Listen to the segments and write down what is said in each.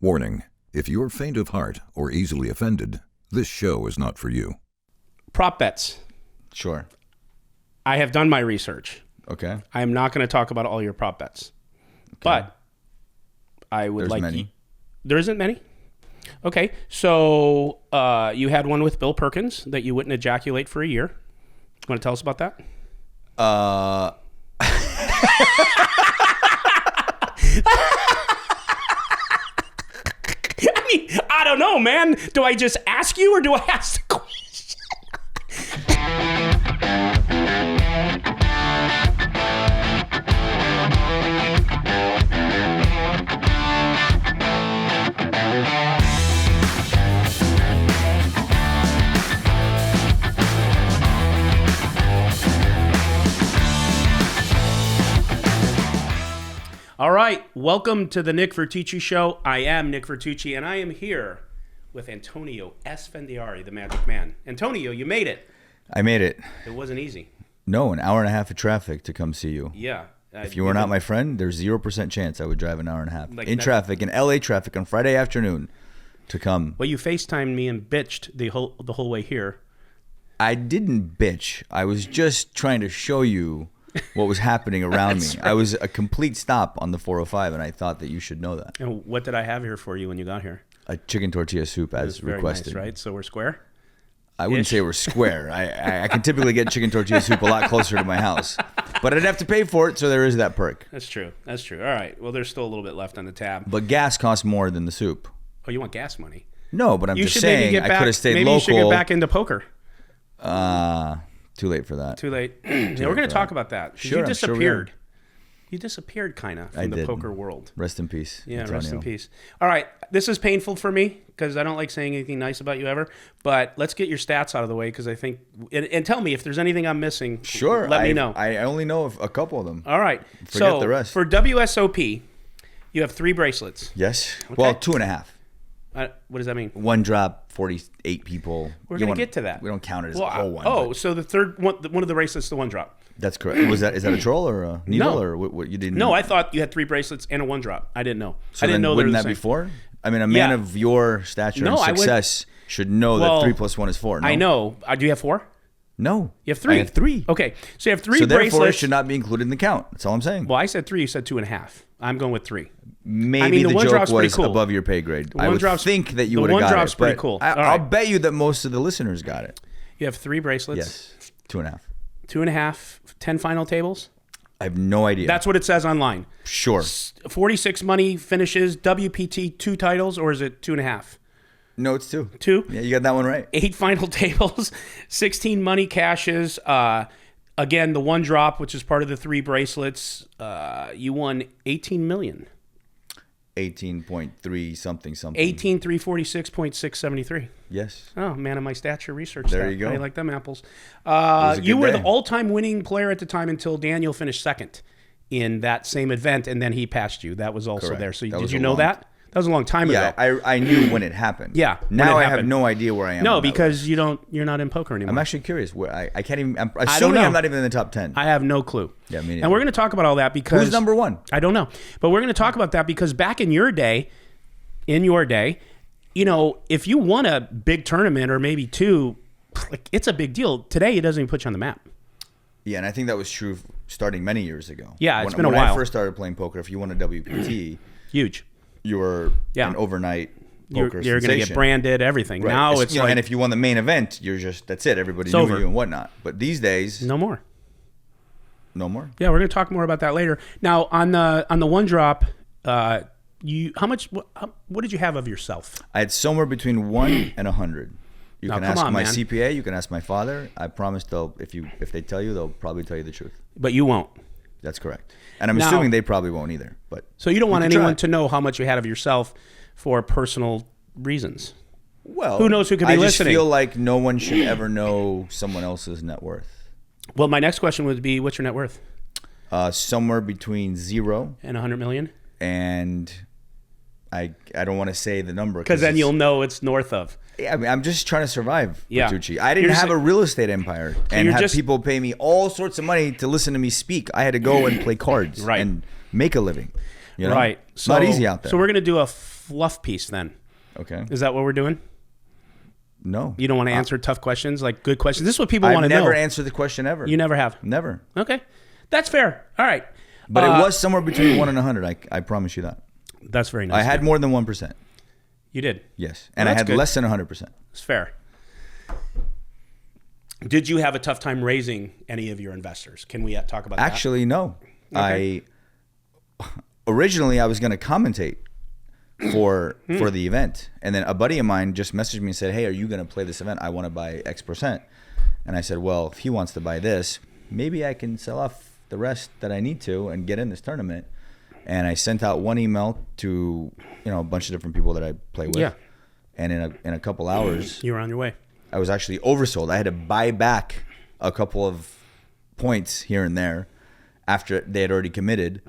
Warning, if you're faint of heart or easily offended, this show is not for you. Prop bets. Sure. I have done my research. Okay. I am not going to talk about all your prop bets. Okay. But I would There's like... many. There isn't many? Okay. So you had one with Bill Perkins that you wouldn't ejaculate for a year. Want to tell us about that? I mean, I don't know, man. Do I just ask you or do I ask the question? All right, welcome to the Nick Vertucci Show. I am Nick Vertucci, and I am here with Antonio Esfandiari, the Magic Man. Antonio, you made it. I made it. It wasn't easy. No, an hour and a half of traffic to come see you. Yeah. If you were not my friend, there's 0% chance I would drive an hour and a half in traffic, in LA traffic on Friday afternoon to come. Well, you FaceTimed me and bitched the whole way here. I didn't bitch. I was just trying to show you what was happening around me. Right. I was a complete stop on the 405, and I thought that you should know that. And what did I have here for you when you got here? A chicken tortilla soup as Very requested. nice, right? So we're square? I wouldn't say we're square. I can typically get chicken tortilla soup a lot closer to my house. But I'd have to pay for it, so there is that perk. That's true. That's true. All right. Well, there's still a little bit left on the tab. But gas costs more than the soup. Oh, you want gas money? No, but I'm You just should maybe saying get I back. could have stayed maybe local. you should get back into poker. Too late for that. Too late. Yeah, we're going to talk about that. Sure, You I'm sure we disappeared. You disappeared kind of from the did. poker world. Rest in peace. Yeah, Antonio. rest in peace. All right, this is painful for me because I don't like saying anything nice about you ever. But let's get your stats out of the way because I think, and tell me if there's anything I'm missing. Sure. Let me know. I only know of a couple of them. All right. Forget the rest. For WSOP, you have 3 bracelets. Yes. Well, 2.5. What does that mean? One drop, 48 people. We're going to get to that. We don't count it as a whole one. Oh, so the third one of the bracelets, the one drop. That's correct. Is that a troll or a needle No. or what you didn't? No, I thought you had 3 bracelets and a one drop. I didn't know. So I didn't then know they were wouldn't the that same. be 4? I mean, a man Yeah. of your stature No, and success should know Well, that 3 plus 1 is 4. No? I know. Do you have 4? No. You have 3. I have 3. Okay, so you have 3 So bracelets. therefore, it should not be included in the count. That's all I'm saying. Well, I said 3. You said 2.5. I'm going with 3. Maybe the the one joke drop's pretty was cool. above your pay grade. I one would drop's- think that you the would have one got drop's it. pretty but cool. I'll All right. bet you that most of the listeners got it. You have 3 bracelets. Yes. 2.5. 2.5. 10 final tables. I have no idea. That's what it says online. Sure. 46 money finishes. WPT 2 titles, or is it 2.5? No, it's 2. 2. Yeah, you got that one right. 8 final tables. 16 money cashes. Again, the one drop, which is part of the 3 bracelets. You won 18 million. 18.3 something. 18,346.673. Yes. Oh, man of my stature research. There stat. you go. How do you like them apples? a You good were day. the all-time winning player at the time until Daniel finished second in that same event, and then he passed you. That was also Correct. there. So That did was you a know long- that? That was a long time Yeah, ago. I knew when it happened. Yeah, when Now it I have happened. no idea where I am. No, on that because you're not in poker anymore. I'm actually curious. Where I can't even. I'm don't assuming know. I'm not even in the top 10. I have no clue. Yeah, me neither. And we're going to talk about all that because... Who's number 1? I don't know. But we're going to talk about that because back in your day, you know, if you won a big tournament or maybe 2, like it's a big deal. Today, it doesn't even put you on the map. Yeah, and I think that was true starting many years ago. Yeah, it's been a when while. I first started playing poker, if you won a WPT, Huge. you were Yeah. an overnight You're poker going to get sensation. branded, everything. Right. Now it's you know, like and if you won the main event, you're just that's it. Everybody It's knew over. you and whatnot. But these days, no more. no more. Yeah, we're going to talk more about that later. Now, on the one drop, what did you have of yourself? I had somewhere between 1 and 100. You Now, can come ask on, my man. CPA. You can ask my father. I promise if they tell you, they'll probably tell you the truth. But you won't. That's correct. And I'm Now- assuming they probably won't either. But So you don't want can anyone try. to know how much you had of yourself for personal reasons. Well, Who knows who could be I just listening? feel like no one should ever know someone else's net worth. Well, my next question would be, what's your net worth? Somewhere between 0 And 100 million? and I don't want to say the number Because then it's- you'll know it's north of. I mean, I'm just trying to survive, Yeah. Vertucci. I didn't You're have just- a real estate empire and you're have just- people pay me all sorts of money to listen to me speak. I had to go and play cards Right. and make a living. You know? Right. It's not easy out there. So we're going to do a fluff piece then. Okay. Is that what we're doing? No. You don't want to answer tough questions, like good questions? This is what people want to know. I've never answered the question ever. You never have? Never. Okay. That's fair. All right. But it was somewhere between 1 and 100. I promise you that. That's very nice. I had more than 1%. You did? Yes. And I had less than 100%. It's fair. Did you have a tough time raising any of your investors? Can we talk about that? Actually, no. Okay. Originally I was going to commentate for the event, and then a buddy of mine just messaged me and said, hey, are you going to play this event? I want to buy X%. And I said, well, if he wants to buy this, maybe I can sell off the rest that I need to and get in this tournament. And I sent out one email to a bunch of different people that I play with. Yeah. And in a couple hours, you were on your way. I was actually oversold. I had to buy back a couple of points here and there after they had already committed.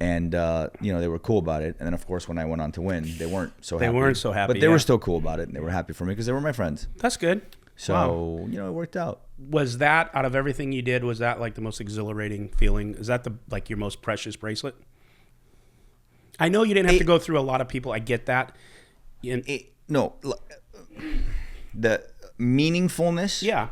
And they were cool about it. And then, of course, when I went on to win, they weren't so happy. They weren't so happy, but they were still cool about it, and they were happy for me because they were my friends. That's good. So it worked out. Was that, out of everything you did, was that like the most exhilarating feeling? Is that your most precious bracelet? I know you didn't have to go through a lot of people. I get that. No, the meaningfulness. Yeah.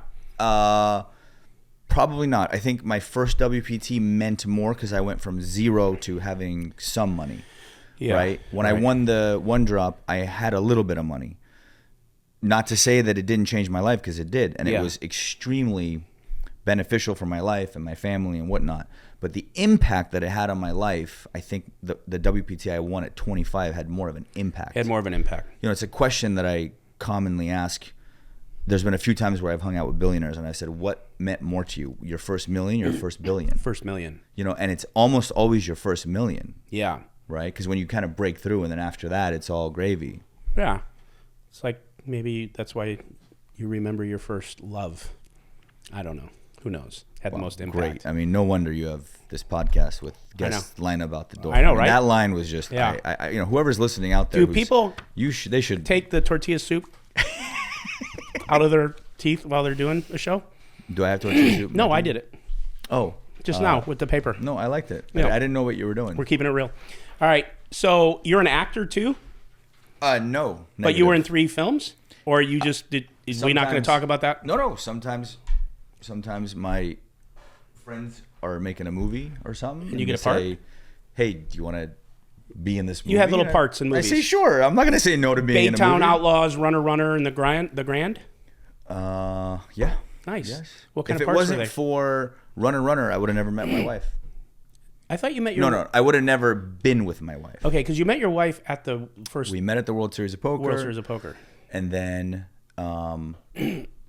Probably not. I think my first WPT meant more because I went from 0 to having some money. Yeah. Right? When I won the one drop, I had a little bit of money. Not to say that it didn't change my life, because it did. And it was extremely beneficial for my life and my family and whatnot. But the impact that it had on my life, I think the WPT I won at 25 had more of an impact. Had more of an impact. It's a question that I commonly ask. There's been a few times where I've hung out with billionaires and I said, what meant more to you? Your first million, your first billion? First million. And it's almost always your first million. Yeah. Right? Because when you kind of break through and then after that, it's all gravy. Yeah. It's like maybe that's why you remember your first love. I don't know. Who knows? Had the most impact. Great. I mean, no wonder you have this podcast with guests line up out the door. I know, right? That line was just, whoever's listening out there. Do people they should take the tortilla soup out of their teeth while they're doing a show? Do I have tortilla soup? No, I did it. Oh. Just now with the paper. No, I liked it. Yeah. I didn't know what you were doing. We're keeping it real. All right. So you're an actor too? No. Negative. But you were in 3 films? Or you just did? Is we not going to talk about that? No. Sometimes my friends are making a movie or something, and you get a part. Say, hey, do you want to be in this movie? You had little parts in movies. I say sure. I'm not going to say no to being in a movie. Baytown Outlaws, Runner, and the Grand. Yeah. Nice. Yes. What kind of parts parts were they? If it wasn't for Runner, I would have never met my wife. I thought you met your... No. I would have never been with my wife. Okay, because you met your wife at the first... We met at the World Series of Poker. And then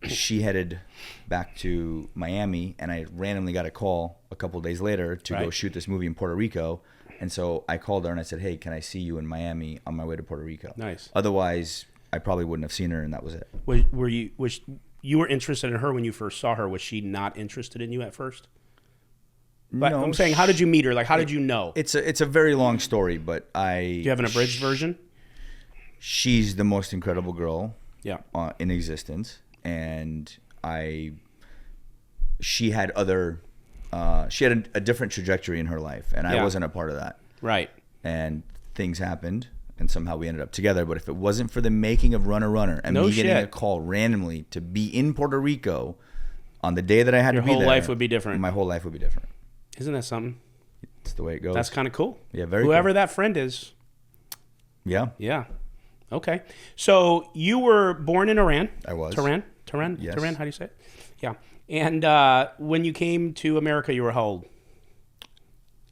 she headed back to Miami, and I randomly got a call a couple of days later to go shoot this movie in Puerto Rico. And so I called her and I said, hey, can I see you in Miami on my way to Puerto Rico? Nice. Otherwise, I probably wouldn't have seen her, and that was it. Was you were interested in her when you first saw her? Was she not interested in you at first? But no. I'm saying, how did you meet her? Like, how did you know? It's a very long story, but Do you have an abridged version? She's the most incredible girl in existence, and she had a different trajectory in her life, and I wasn't a part of that. Right. And things happened, and somehow we ended up together. But if it wasn't for the making of Runner and me getting a call randomly to be in Puerto Rico on the day that I had to be there, your whole life would be different. My whole life would be different. Isn't that something? It's the way it goes. That's kind of cool. Yeah, very Whoever cool. that friend is. Yeah. Yeah. Okay. So you were born in Iran. I was. Tehran? Yes. Tehran, how do you say it? Yeah. And when you came to America, you were how old?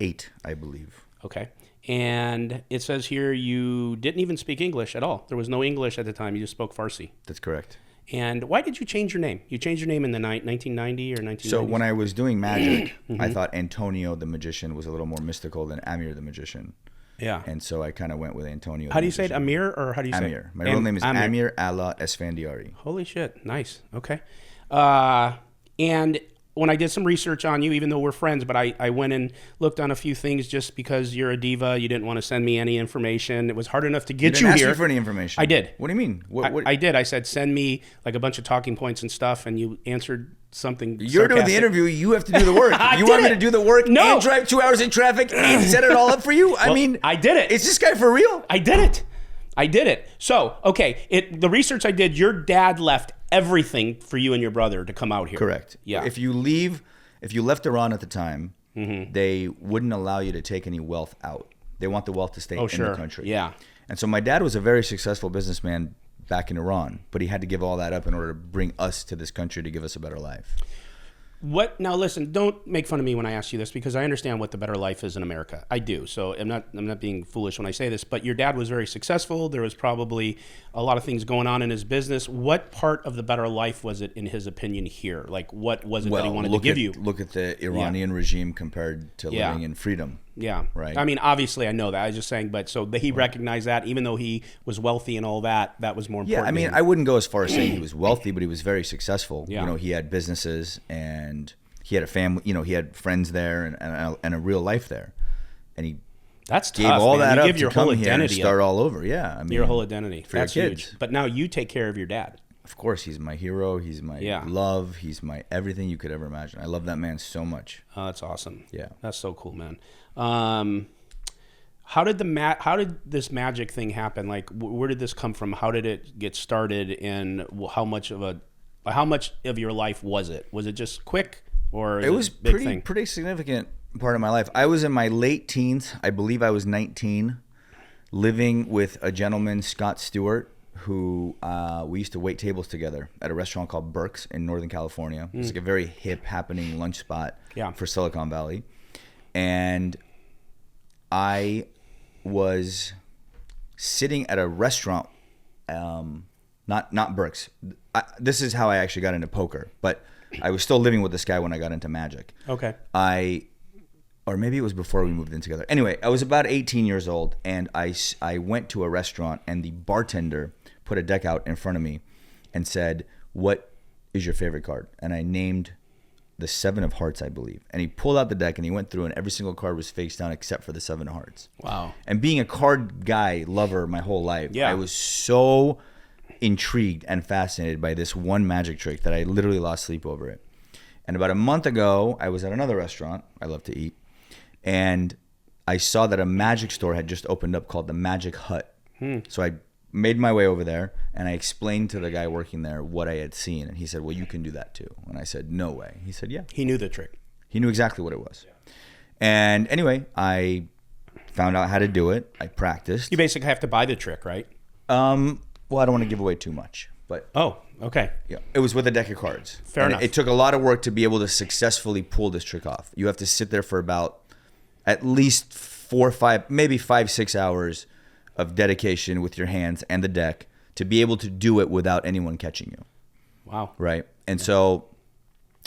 8, I believe. Okay. And it says here you didn't even speak English at all. There was no English at the time. You just spoke Farsi. That's correct. And why did you change your name? You changed your name in the 1990 or 1990s? So when I was doing magic, I thought Antonio the Magician was a little more mystical than Amir the Magician. Yeah. And so I kind of went with Antonio. How do you say it? Amir, or how do you say it? Amir. My real name is Amir Allah Esfandiari. Holy shit. Nice. Okay. And when I did some research on you, even though we're friends, but I went and looked on a few things just because you're a diva. You didn't want to send me any information. It was hard enough to get you here. You didn't ask me for any information. I did. What do you mean? I did. I said, send me like a bunch of talking points and stuff, and you answered something You're sarcastic. doing the interview. You have to do the work. You want me to do the work and drive 2 hours in traffic and set it all up for you? I mean, I did it. Is this guy for real? I did it. I did it. So, okay, the research I did, your dad left everything for you and your brother to come out here. Correct. Yeah. If you left Iran at the time, they wouldn't allow you to take any wealth out. They want the wealth to stay in the country. Yeah. And so my dad was a very successful businessman back in Iran, but he had to give all that up in order to bring us to this country to give us a better life. Now listen, don't make fun of me when I ask you this, because I understand what the better life is in America. I do. So I'm not being foolish when I say this, but your dad was very successful. There was probably a lot of things going on in his business. What part of the better life was it, in his opinion, here? Like, what was it that he wanted to give you? Look at the Iranian regime compared to living in freedom. Yeah. Right. I mean, obviously I know that. I was just saying, but so he recognized that, even though he was wealthy and all that, that was more important. Yeah, I mean, I wouldn't go as far as saying he was wealthy, but he was very successful. Yeah. You know, he had businesses and he had a family, you know, he had friends there and a real life there. And he That's gave tough, all man. that You up give your to come whole here and identity start up. all over. Yeah. I mean, Your whole identity. for your That's kids. huge. But now you take care of your dad. Of course, he's my hero. He's my love. He's my everything you could ever imagine. I love that man so much. Oh, that's awesome. Yeah. That's so cool, man. How did this magic thing happen? Like, where did this come from? How did it get started? And how much of your life was it? Was it just quick, or It was a big thing? pretty significant part of my life. I was in my late teens. I believe I was 19, living with a gentleman, Scott Stewart, who we used to wait tables together at a restaurant called Burke's in Northern California. It's like a very hip, happening lunch spot for Silicon Valley. And I was sitting at a restaurant, not Burke's. This is how I actually got into poker, but I was still living with this guy when I got into magic. Okay. Or maybe it was before we moved in together. Anyway, I was about 18 years old, and I went to a restaurant, and the bartender put a deck out in front of me and said, "What is your favorite card?" And I named the 7 of hearts, I believe. And he pulled out the deck, and he went through, and every single card was face down except for the 7 of hearts. Wow. And being a card guy, lover my whole life, Yeah. I was so intrigued and fascinated by this one magic trick that I literally lost sleep over it. And about a month ago, I was at another restaurant. I love to eat. And I saw that a magic store had just opened up called the Magic Hut. So I made my way over there, and I explained to the guy working there what I had seen. And he said, "Well, you can do that too." And I said, "No way." He said, "Yeah." He knew the trick. He knew exactly what it was. And anyway, I found out how to do it. I practiced. You basically have to buy the trick, right? Well, I don't want to give away too much, but Oh, okay. yeah, it was with a deck of cards. Fair enough. It took a lot of work to be able to successfully pull this trick off. You have to sit there for about at least 4 or 5, maybe 5-6 hours of dedication with your hands and the deck to be able to do it without anyone catching you. Wow. Right. And so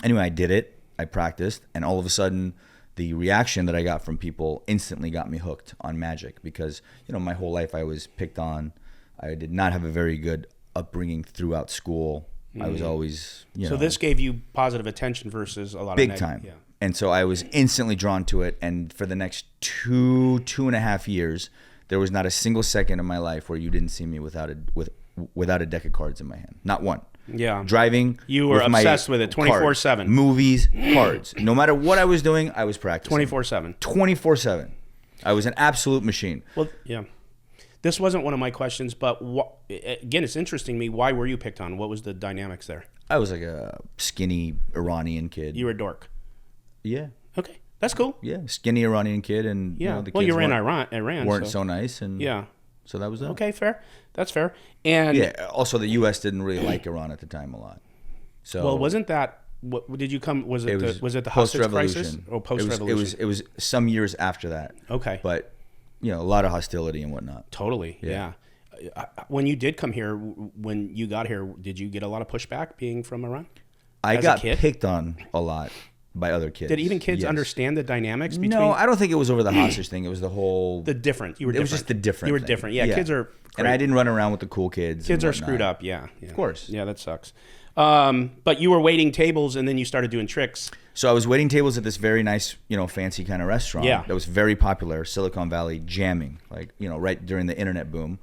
anyway, I did it. I practiced, and all of a sudden the reaction that I got from people instantly got me hooked on magic, because, you know, my whole life I was picked on. I did not have a very good upbringing throughout school. I was always, So this gave you positive attention versus a lot big of time. Yeah. And so I was instantly drawn to it. And for the next 2.5 years, there was not a single second in my life where you didn't see me without a deck of cards in my hand. Not one. Yeah. Driving. You were with my obsessed with it 24/7. cards, movies, cards. No matter what I was doing, I was practicing. 24/7. 24/7. I was an absolute machine. Well, yeah. This wasn't one of my questions, but again, it's interesting to me. Why were you picked on? What was the dynamics there? I was like a skinny Iranian kid. You were a dork. Yeah. Okay, that's cool. Yeah, skinny Iranian kid, and Yeah. you know, the Well, kids you were in weren't Iran, so nice, and yeah. so that was that. Okay, fair. That's fair. And Yeah. Also, the U.S. didn't really like Iran at the time a lot. So well, wasn't that? What did you come? Was it the hostage crisis? Oh, post-revolution. It was some years after that. Okay. But you know, a lot of hostility and whatnot. Totally. Yeah. When you did come here, when you got here, did you get a lot of pushback being from Iran? I As a got kid? picked on a lot by other kids. Did even kids Yes. understand the dynamics between? No, I don't think it was over the hostage thing. It was the whole. The different. You were It different. was just the different. You were thing. different. Yeah, kids are. And I didn't run around with the cool kids. Kids and are screwed whatnot. up. Yeah. Of course. Yeah, that sucks. But you were waiting tables, and then you started doing tricks. So I was waiting tables at this very nice, you know, fancy kind of restaurant. Yeah. That was very popular, Silicon Valley, jamming, like, you know, right during the internet boom.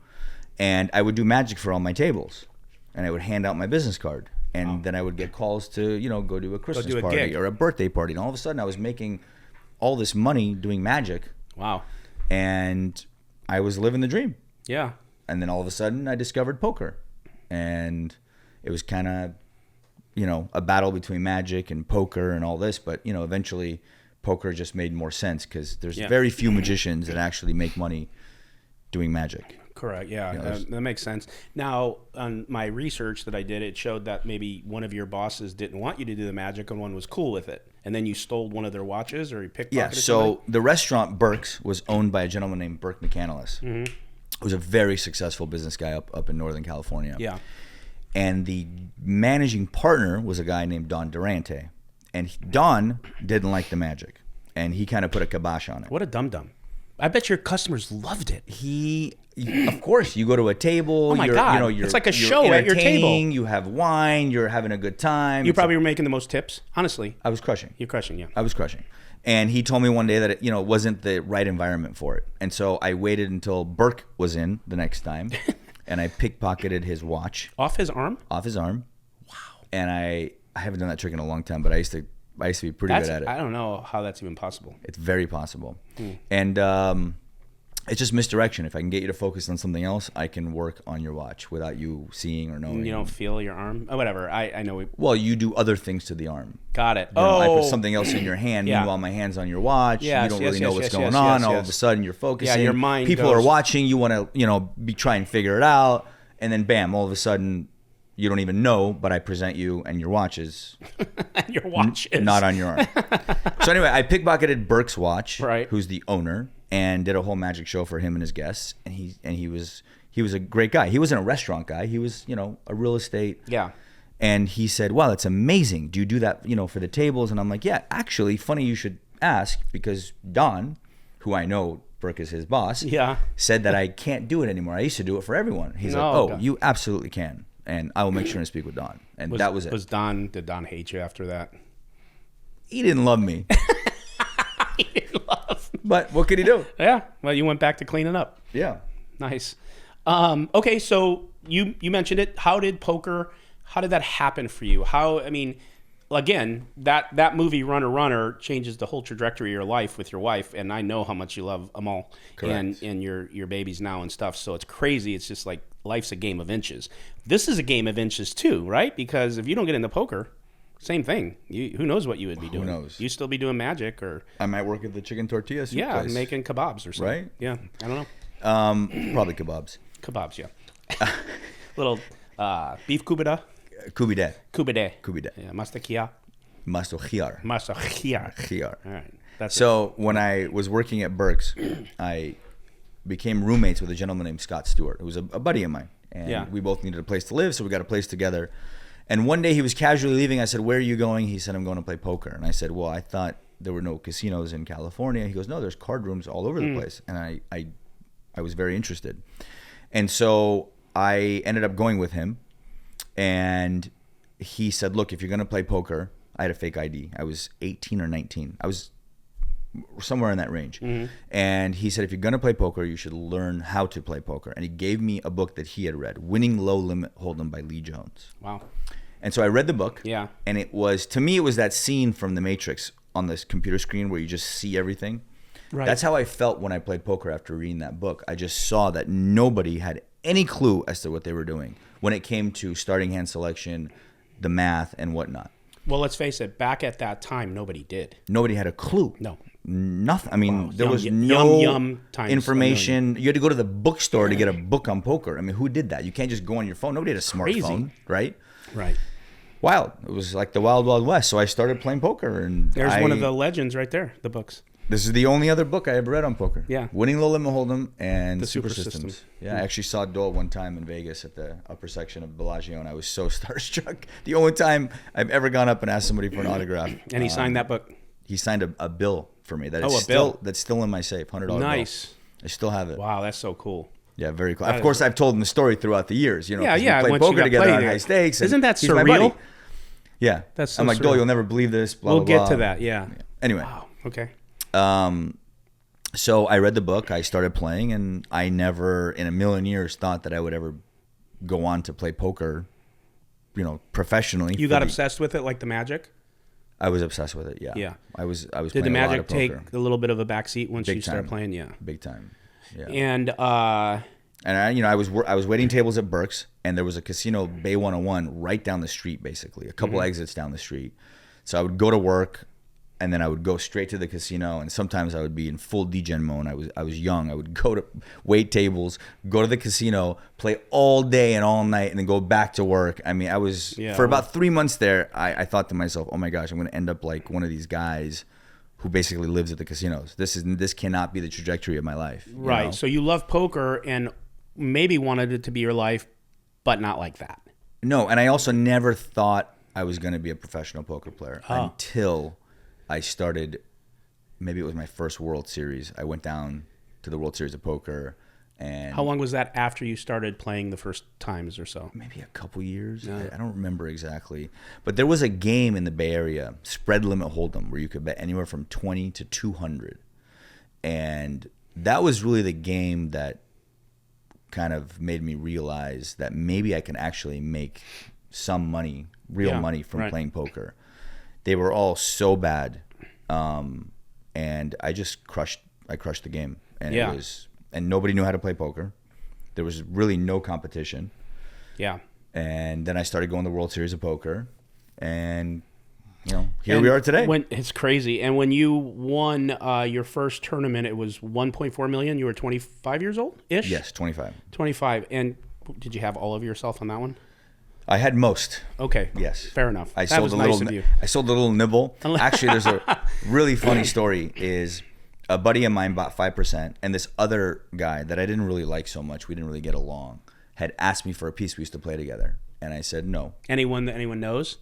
And I would do magic for all my tables, and I would hand out my business card, and then I would get calls to, you know, go to a Christmas do a party gig. or a birthday party, and all of a sudden I was making all this money doing magic, Wow. and I was living the dream. Yeah. And then all of a sudden I discovered poker, and it was kind of, a battle between magic and poker and all this. But, eventually poker just made more sense because there's very few magicians that actually make money doing magic. Correct. Yeah, that makes sense. Now, on my research that I did, it showed that maybe one of your bosses didn't want you to do the magic and one was cool with it. And then you stole one of their watches or you pickpocketed something? So the restaurant Burke's was owned by a gentleman named Burke McCandless. Mm-hmm. Who was a very successful business guy up in Northern California. Yeah. And the managing partner was a guy named Don Durante. And Don didn't like the magic. And he kind of put a kibosh on it. What a dum-dum. I bet your customers loved it. Of course, you go to a table. Oh my God. It's like a show at your table. You have wine. You're having a good time. You probably were making the most tips, honestly. I was crushing. You're crushing, yeah. I was crushing. And he told me one day that it wasn't the right environment for it. And so I waited until Burke was in the next time, and I pickpocketed his watch. Off his arm? Off his arm. Wow. And I haven't done that trick in a long time, but I used to be pretty good at it. I don't know how that's even possible. It's very possible. And it's just misdirection. If I can get you to focus on something else, I can work on your watch without you seeing or knowing. You don't feel your arm? Oh, whatever. I know. Well, you do other things to the arm. Got it. I put something else in your hand. Meanwhile, my hand's on your watch. You don't really know what's going on. All of a sudden, you're focusing. Yeah, your mind People are watching. You want to, try and figure it out. And then, bam, all of a sudden, you don't even know, but I present you and your watch is... and your watch is... Not on your arm. So anyway, I pickpocketed Burke's watch, right, who's the owner, and did a whole magic show for him and his guests. And he was a great guy. He wasn't a restaurant guy. He was, a real estate. Yeah. And he said, wow, that's amazing. Do you do that, for the tables? And I'm like, yeah, actually, funny you should ask, because Don, who I know Burke is his boss, said that I can't do it anymore. I used to do it for everyone. He's like, God. You absolutely can. And I will make sure and speak with Don. And that was it. Did Don hate you after that? He didn't love me. He didn't love me. But what could he do? Yeah. Well, you went back to cleaning up. Yeah. Nice. Okay, so you mentioned it. How did that happen for you? Again, that movie Runner changes the whole trajectory of your life with your wife, and I know how much you love Amal. Correct. And your babies now and stuff. So it's crazy. It's just like life's a game of inches. This is a game of inches too, right? Because if you don't get into poker, same thing. Who knows what you would be doing? Who knows? You still be doing magic, or I might work at the chicken tortilla soup place. Making kebabs or something. Right? Yeah, I don't know. Probably kebabs. Kebabs, yeah. Little beef kubida. Kubide. Yeah, mastakia. Mastochiar. All right. So when I was working at Burke's, I became roommates with a gentleman named Scott Stewart, who was a buddy of mine. And we both needed a place to live, so we got a place together. And one day he was casually leaving. I said, where are you going? He said, I'm going to play poker. And I said, well, I thought there were no casinos in California. He goes, no, there's card rooms all over the place. And I was very interested. And so I ended up going with him. And he said, look, if you're going to play poker, I had a fake ID. I was 18 or 19. I was somewhere in that range. Mm-hmm. And he said, if you're going to play poker, you should learn how to play poker. And he gave me a book that he had read, Winning Low Limit Hold'em by Lee Jones. Wow. And so I read the book. Yeah. And it was that scene from The Matrix on this computer screen where you just see everything. Right. That's how I felt when I played poker after reading that book. I just saw that nobody had any clue as to what they were doing when it came to starting hand selection, the math, and whatnot. Well, let's face it, back at that time, nobody did. Nobody had a clue. No. Nothing. I mean, there was no information. You had to go to the bookstore to get a book on poker. I mean, who did that? You can't just go on your phone. Nobody had a smartphone, right? Right. Wild. It was like the wild, wild west. So I started playing poker. And there's one of the legends right there, the books. This is the only other book I ever read on poker. Yeah. Winning Low Limit Hold'em and the Super Systems. Yeah, I actually saw Dole one time in Vegas at the upper section of Bellagio, and I was so starstruck. The only time I've ever gone up and asked somebody for an autograph. And he signed that book? He signed a bill for me. A bill? That's still in my safe, $100 Nice. bill. I still have it. Wow, that's so cool. Yeah, very cool. Of course, I've told him the story throughout the years. You know, we played once poker together on high stakes. Isn't that surreal? My buddy. Yeah. That's so I'm like, surreal. Dole, you'll never believe this, blah, we'll blah, blah. get to that, yeah. Anyway. Wow, okay. So I read the book, I started playing, and I never in a million years thought that I would ever go on to play poker, professionally. You got obsessed with it like the magic? I was obsessed with it, yeah. Yeah. I was Did playing the a magic lot of poker. take a little bit of a backseat once Big you started time. playing? Yeah. Big time. Yeah. And And I was waiting tables at Burke's, and there was a casino, Bay 101, right down the street, basically, a couple exits down the street. So I would go to work, and then I would go straight to the casino, and sometimes I would be in full degen mode. I was young. I would go to wait tables, go to the casino, play all day and all night, and then go back to work. I mean, for about 3 months there, I thought to myself, oh my gosh, I'm going to end up like one of these guys who basically lives at the casinos. This cannot be the trajectory of my life. Right. So you love poker and maybe wanted it to be your life, but not like that. No, and I also never thought I was going to be a professional poker player until I started. Maybe it was my first World Series. I went down to the World Series of Poker. And how long was that after you started playing the first times or so? Maybe a couple years. Yeah. I don't remember exactly. But there was a game in the Bay Area, spread limit hold'em, where you could bet anywhere from 20 to 200. And that was really the game that kind of made me realize that maybe I can actually make some money, real money from playing poker. They were all so bad. And I just crushed the game. And it was... And nobody knew how to play poker. There was really no competition. Yeah. And then I started going to the World Series of Poker. And, here we are today. It's crazy. And when you won your first tournament, it was $1.4 million. You were 25 years old-ish? Yes, 25. 25. And did you have all of yourself on that one? I had most. Okay. Yes. Fair enough. I sold a little nibble. Actually, there's a really funny story is... A buddy of mine bought 5%, and this other guy that I didn't really like so much, we didn't really get along, had asked me for a piece. We used to play together, and I said no. Anyone that anyone knows?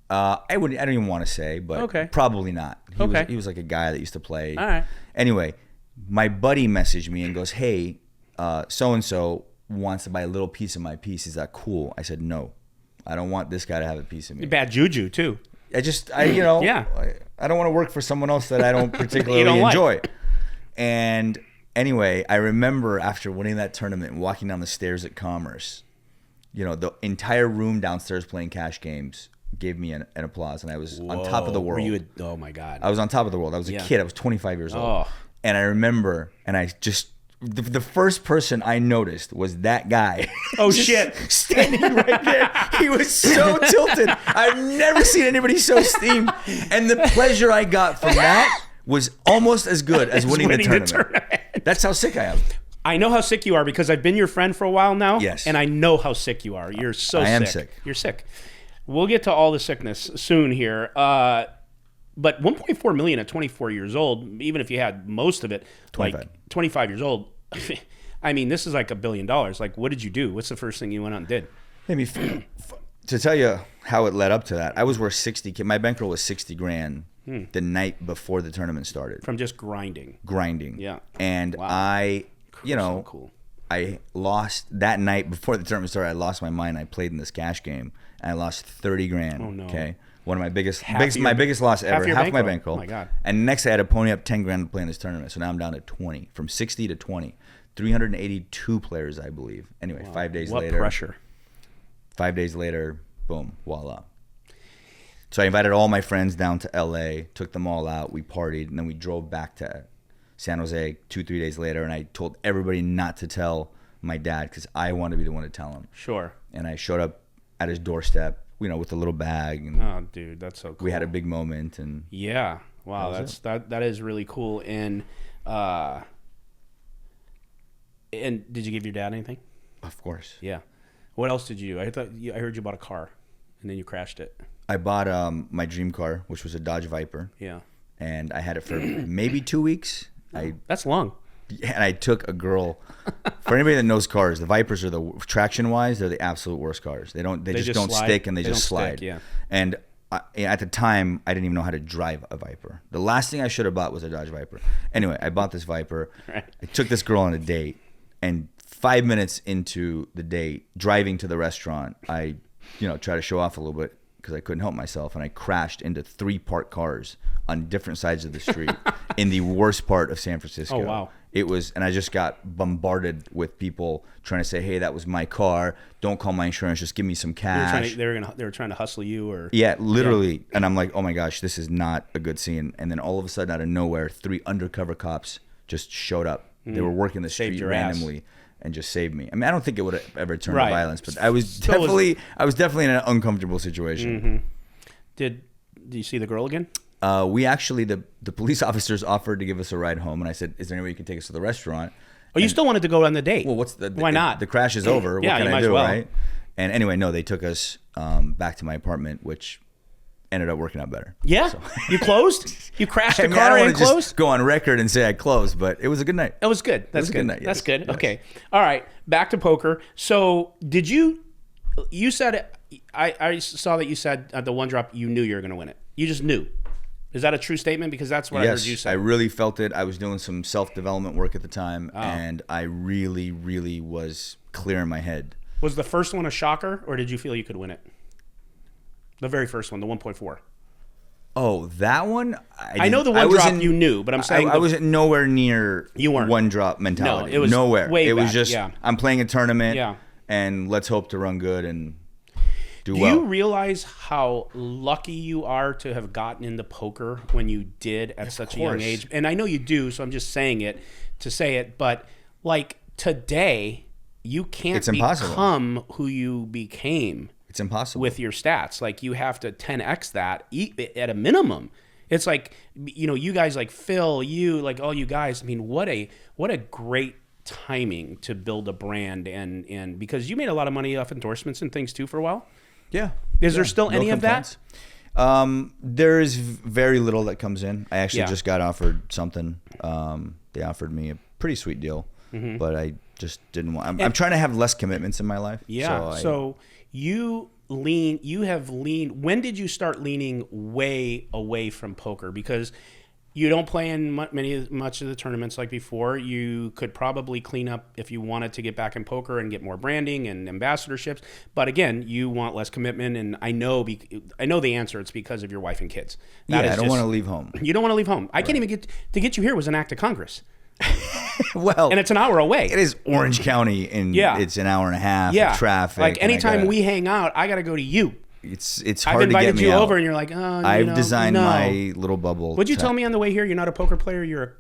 I don't even want to say, but probably not. He was like a guy that used to play. All right. Anyway, my buddy messaged me and goes, "Hey, so and so wants to buy a little piece of my piece. Is that cool?" I said no. I don't want this guy to have a piece of me. Bad juju too. I don't want to work for someone else that I don't particularly enjoy. And anyway, I remember after winning that tournament and walking down the stairs at Commerce, the entire room downstairs playing cash games gave me an applause, and I was on top of the world. Oh my God. I was on top of the world. I was a kid. I was 25 years old. And I remember, and I just... The first person I noticed was that guy. Oh, shit. Standing right there. He was so tilted. I've never seen anybody so steamed. And the pleasure I got from that was almost as good as winning the tournament. That's how sick I am. I know how sick you are because I've been your friend for a while now. Yes. And I know how sick you are. You're so sick. I am sick. You're sick. We'll get to all the sickness soon here. But 1.4 million at 24 years old, even if you had most of it, 25. like 25 years old, I mean, this is like $1 billion. Like, what did you do? What's the first thing you went out and did? Maybe to tell you how it led up to that, I was worth 60. My bankroll was 60 grand the night before the tournament started. From just grinding. Yeah. And wow. So cool. I lost that night before the tournament started. I lost my mind. I played in this cash game, and I lost 30 grand. Oh no. Okay. One of my biggest loss ever. Half my bankroll. Oh my God. And next I had to pony up 10 grand to play in this tournament. So now I'm down to 20. From 60 to 20. 382 players, I believe. Anyway, wow. 5 days later. What pressure. 5 days later, boom, voila. So I invited all my friends down to LA, took them all out, we partied, and then we drove back to San Jose 2-3 days later, and I told everybody not to tell my dad because I wanted to be the one to tell him. Sure. And I showed up at his doorstep, with a little bag. And oh, dude, that's so cool. We had a big moment. And yeah. Wow, that is really cool. And did you give your dad anything? Of course. Yeah. What else did you do? I heard you bought a car, and then you crashed it. I bought my dream car, which was a Dodge Viper. Yeah. And I had it for maybe 2 weeks. That's long. And I took a girl. For anybody that knows cars, the Vipers are traction-wise, they're the absolute worst cars. They just don't stick, and they just slide. Yeah. And at the time, I didn't even know how to drive a Viper. The last thing I should have bought was a Dodge Viper. Anyway, I bought this Viper. Right. I took this girl on a date, and 5 minutes into the date, driving to the restaurant, I, try to show off a little bit because I couldn't help myself, and I crashed into 3 parked cars on different sides of the street in the worst part of San Francisco. Oh, wow. It was, and I just got bombarded with people trying to say, "Hey, that was my car. Don't call my insurance. Just give me some cash." They were trying to hustle you, or yeah, literally. Yeah. And I'm like, "Oh my gosh, this is not a good scene." And then all of a sudden, out of nowhere, 3 undercover cops just showed up. They were working the street randomly, and just saved me. I mean, I don't think it would have ever turned Right. to violence, but I was definitely in an uncomfortable situation. Mm-hmm. Did you see the girl again? We actually, the police officers offered to give us a ride home, and I said, "Is there any way you can take us to the restaurant?" Oh, you still wanted to go on the date? Well, why not? The crash is over. Yeah, what can you I might do, as well. right? And anyway, no, they took us back to my apartment, which ended up working out better. Yeah, So. You closed? You crashed the I car don't and want to closed? just go on record and say I closed, but it was a good night. It was good. That's was a good. good night, yes. That's good. Yes. Okay. All right. Back to poker. So did you said, I saw that you said at the one drop you knew you were going to win it. You just knew. Is that a true statement? Because that's what I heard you say. I really felt it. I was doing some self-development work at the time, and I really, really was clear in my head. Was the first one a shocker, or did you feel you could win it? The very first one, the 1.4. Oh, that one? I know the one drop you knew, but I'm saying I wasn't nowhere near You weren't. one drop mentality. No, it was nowhere. way it was back, just yeah. I'm playing a tournament, Yeah. and let's hope to run good and do Do well. you realize how lucky you are to have gotten into poker when you did at such a young course. age? And I know you do, so I'm just saying it to say it. But like today, you can't It's impossible. become who you became It's impossible. with your stats. Like you have to 10x that at a minimum. It's like, you know, you guys like Phil, you like all you guys. I mean, what a great timing to build a brand and because you made a lot of money off endorsements and things too for a while. Yeah. Is there still No any complaints. of that? There is very little that comes in. I actually Yeah. just got offered something. They offered me a pretty sweet deal, but I just didn't want. I'm trying to have less commitments in my life. Yeah. So you have leaned. When did you start leaning way away from poker? Because you don't play in much of the tournaments like before. You could probably clean up if you wanted to get back in poker and get more branding and ambassadorships. But again, you want less commitment, and I know the answer. It's because of your wife and kids. I don't want to leave home. You don't want to leave home. I can't even get you here was an act of Congress. Well, And it's an hour away. it is Orange County, and it's an hour and a half of traffic. Like and anytime we hang out, I got to go to you. it's I've hard to get invited me you out. over, and you're like, oh, I've designed my little bubble. Would you tell me on the way here you're not a poker player, you're a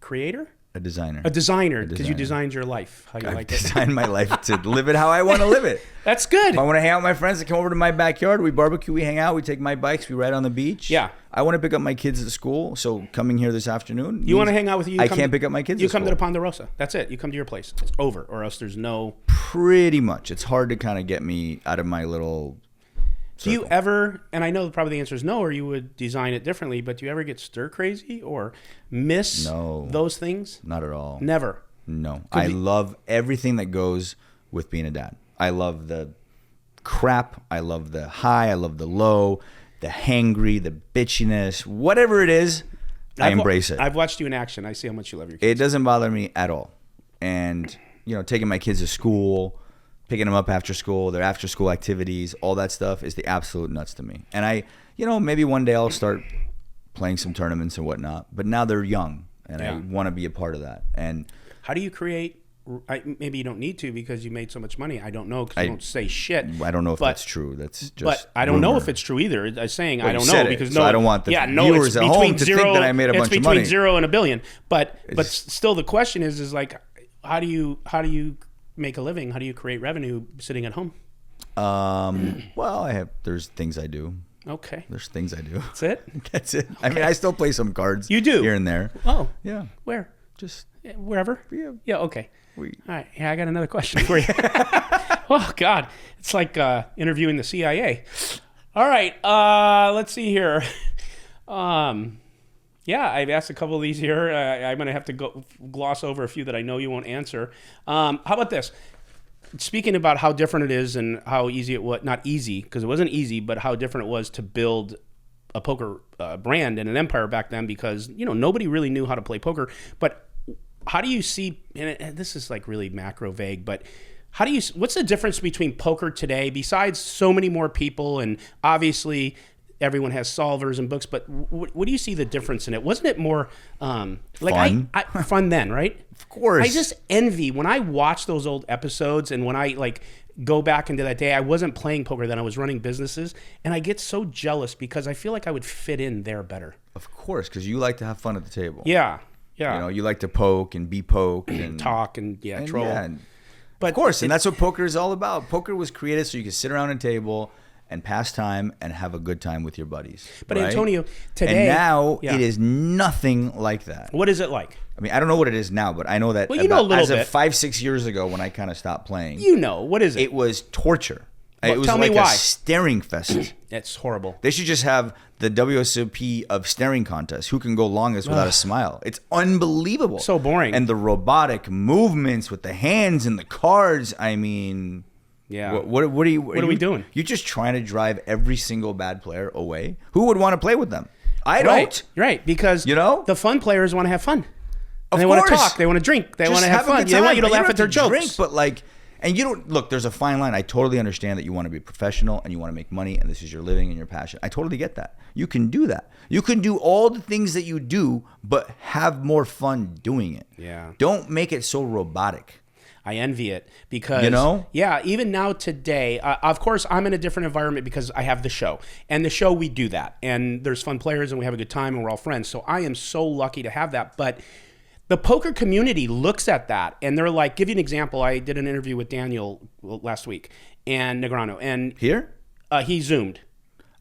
creator? A designer. A designer, because you designed your life. How you I've like it. designed my life to live it how I want to live it. That's good. If I want to hang out with my friends, they come over to my backyard. We barbecue, we hang out, we take my bikes, we ride on the beach. Yeah. I want to pick up my kids at school, so coming here this afternoon. You want to hang out with you? I can't pick up my kids. You at come to school. the Ponderosa. That's it. You come to your place. It's over, or else there's no. Pretty much. It's hard to kind of get me out of my little. Do you ever? And I know probably the answer is no, or you would design it differently. But do you ever get stir crazy or miss those things? Not at all. Never. No. I love everything that goes with being a dad. I love the crap. I love the high. I love the low, the hangry, the bitchiness, whatever it is. I embrace it. I've watched you in action. I see how much you love your kids. It doesn't bother me at all. And, taking my kids to school, picking them up after school, their after school activities, all that stuff is the absolute nuts to me. And I, maybe one day I'll start playing some tournaments and whatnot. But now they're young, and I want to be a part of that. And how do you create? Maybe you don't need to because you made so much money. I don't know because you don't say shit. I don't know if that's true. That's just. But I don't know rumor. if it's true either. I'm saying Well, I don't you said know it, because so I don't want the viewers at home to think that I made a bunch of money. It's between 0 and $1 billion. But still, the question is like, how do you make a living? How do you create revenue sitting at home? Well, there's things I do. Okay. There's things I do. That's it? That's it. I mean, I still play some cards. You do? Here and there. Oh. Yeah. Where? Just. Wherever? Yeah. Yeah, okay. All right. Yeah, I got another question for you. Oh, God. It's like interviewing the CIA. All right. Let's see here. Yeah, I've asked a couple of these here. I'm going to have to gloss over a few that I know you won't answer. How about this? Speaking about how different it is and how easy it was, not easy, because it wasn't easy, but how different it was to build a poker brand and an empire back then because, nobody really knew how to play poker. But how do you see, and this is like really macro vague, but what's the difference between poker today besides so many more people and obviously everyone has solvers and books, but what do you see the difference in it? Wasn't it more fun? Fun then, right? Of course. I just envy when I watch those old episodes and when I go back into that day, I wasn't playing poker then, I was running businesses, and I get so jealous because I feel like I would fit in there better. Of course, because you like to have fun at the table. Yeah. Yeah. You like to poke and be poked and talk and troll. Yeah, But of course, and that's what poker is all about. Poker was created so you could sit around a table and pass time and have a good time with your buddies. But right? Antonio, today... And now it is nothing like that. What is it like? I mean, I don't know what it is now, but I know that you know a little as bit. of 5-6 years ago when I kind of stopped playing. You know, what is it? It was torture. Well, it was tell like me why. a staring fest. It's horrible. They should just have the WSOP of staring contests. Who can go longest without a smile? It's unbelievable. So boring. And the robotic movements with the hands and the cards. I mean... Yeah. What are we doing? You're just trying to drive every single bad player away. Who would want to play with them? I don't. Right, because the fun players want to have fun. And they want to talk. They want to drink. They want to have fun. They want you to laugh at their jokes. Drink, but and you don't look. There's a fine line. I totally understand that you want to be professional and you want to make money and this is your living and your passion. I totally get that. You can do that. You can do all the things that you do, but have more fun doing it. Yeah. Don't make it so robotic. I envy it because, even now today, of course, I'm in a different environment because I have the show. And the show, we do that. And there's fun players and we have a good time and we're all friends. So I am so lucky to have that. But the poker community looks at that and they're like, give you an example. I did an interview with Daniel last week and Negreanu. And here? He Zoomed.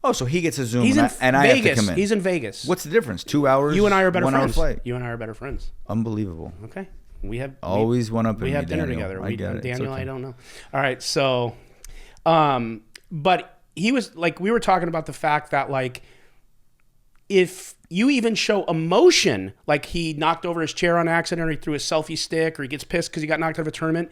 Oh, so he gets a Zoom He's and I have to come in. He's in Vegas. What's the difference? 2 hours? You and I are better 1 hour friends. flight. You and I are better friends. Unbelievable. Okay. We have always one up in we me, have dinner Daniel. together. I get it. Daniel, okay. I don't know. All right, so but he was like, we were talking about the fact that like if you even show emotion, like he knocked over his chair on accident or he threw a selfie stick or he gets pissed because he got knocked out of a tournament,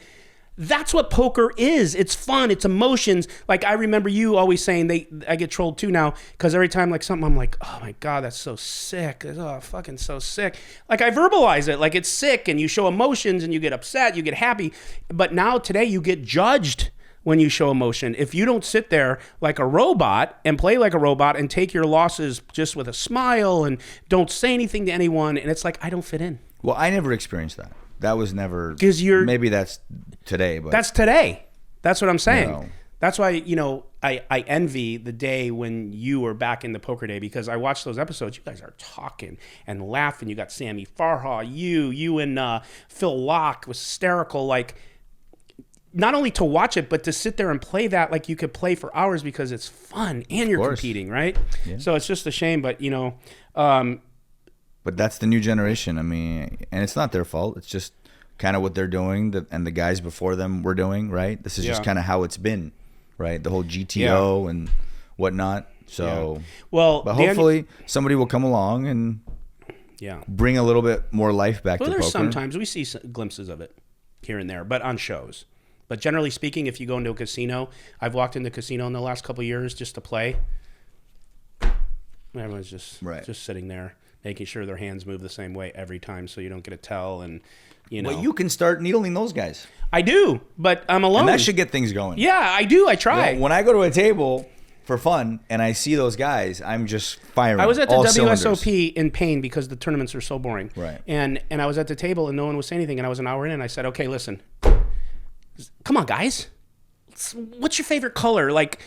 that's what poker is. It's fun. It's emotions. Like I remember you always saying I get trolled too now because every time like something I'm like, oh my God, that's so sick. Oh, fucking so sick. Like I verbalize it like it's sick and you show emotions and you get upset, you get happy. But now today you get judged when you show emotion. If you don't sit there like a robot and play like a robot and take your losses just with a smile and don't say anything to anyone, and it's like, I don't fit in. Well, I never experienced that. That was never... Because maybe that's today, but... That's today. That's what I'm saying. No. That's why, I envy the day when you were back in the poker day because I watched those episodes. You guys are talking and laughing. You got Sammy Farha, you and Phil Locke was hysterical. Like, not only to watch it, but to sit there and play that like you could play for hours because it's fun and you're competing, right? Yeah. So it's just a shame, but, but that's the new generation. I mean, and it's not their fault. It's just kind of what they're doing and the guys before them were doing, right? This is just kind of how it's been, right? The whole GTO and whatnot. So, well, but hopefully somebody will come along and bring a little bit more life back to poker. Sometimes we see glimpses of it here and there, but on shows. But generally speaking, if you go into a casino, I've walked into a casino in the last couple of years just to play. Everyone's just sitting there, making sure their hands move the same way every time, so you don't get a tell. And well, you can start needling those guys. I do, but I'm alone. And that should get things going. Yeah, I do. I try. When I go to a table for fun and I see those guys, I'm just firing. I was at the WSOP cylinders. in pain because the tournaments are so boring. Right. And I was at the table and no one was saying anything, and I was an hour in, and I said, "Okay, listen, come on, guys. What's your favorite color? Like,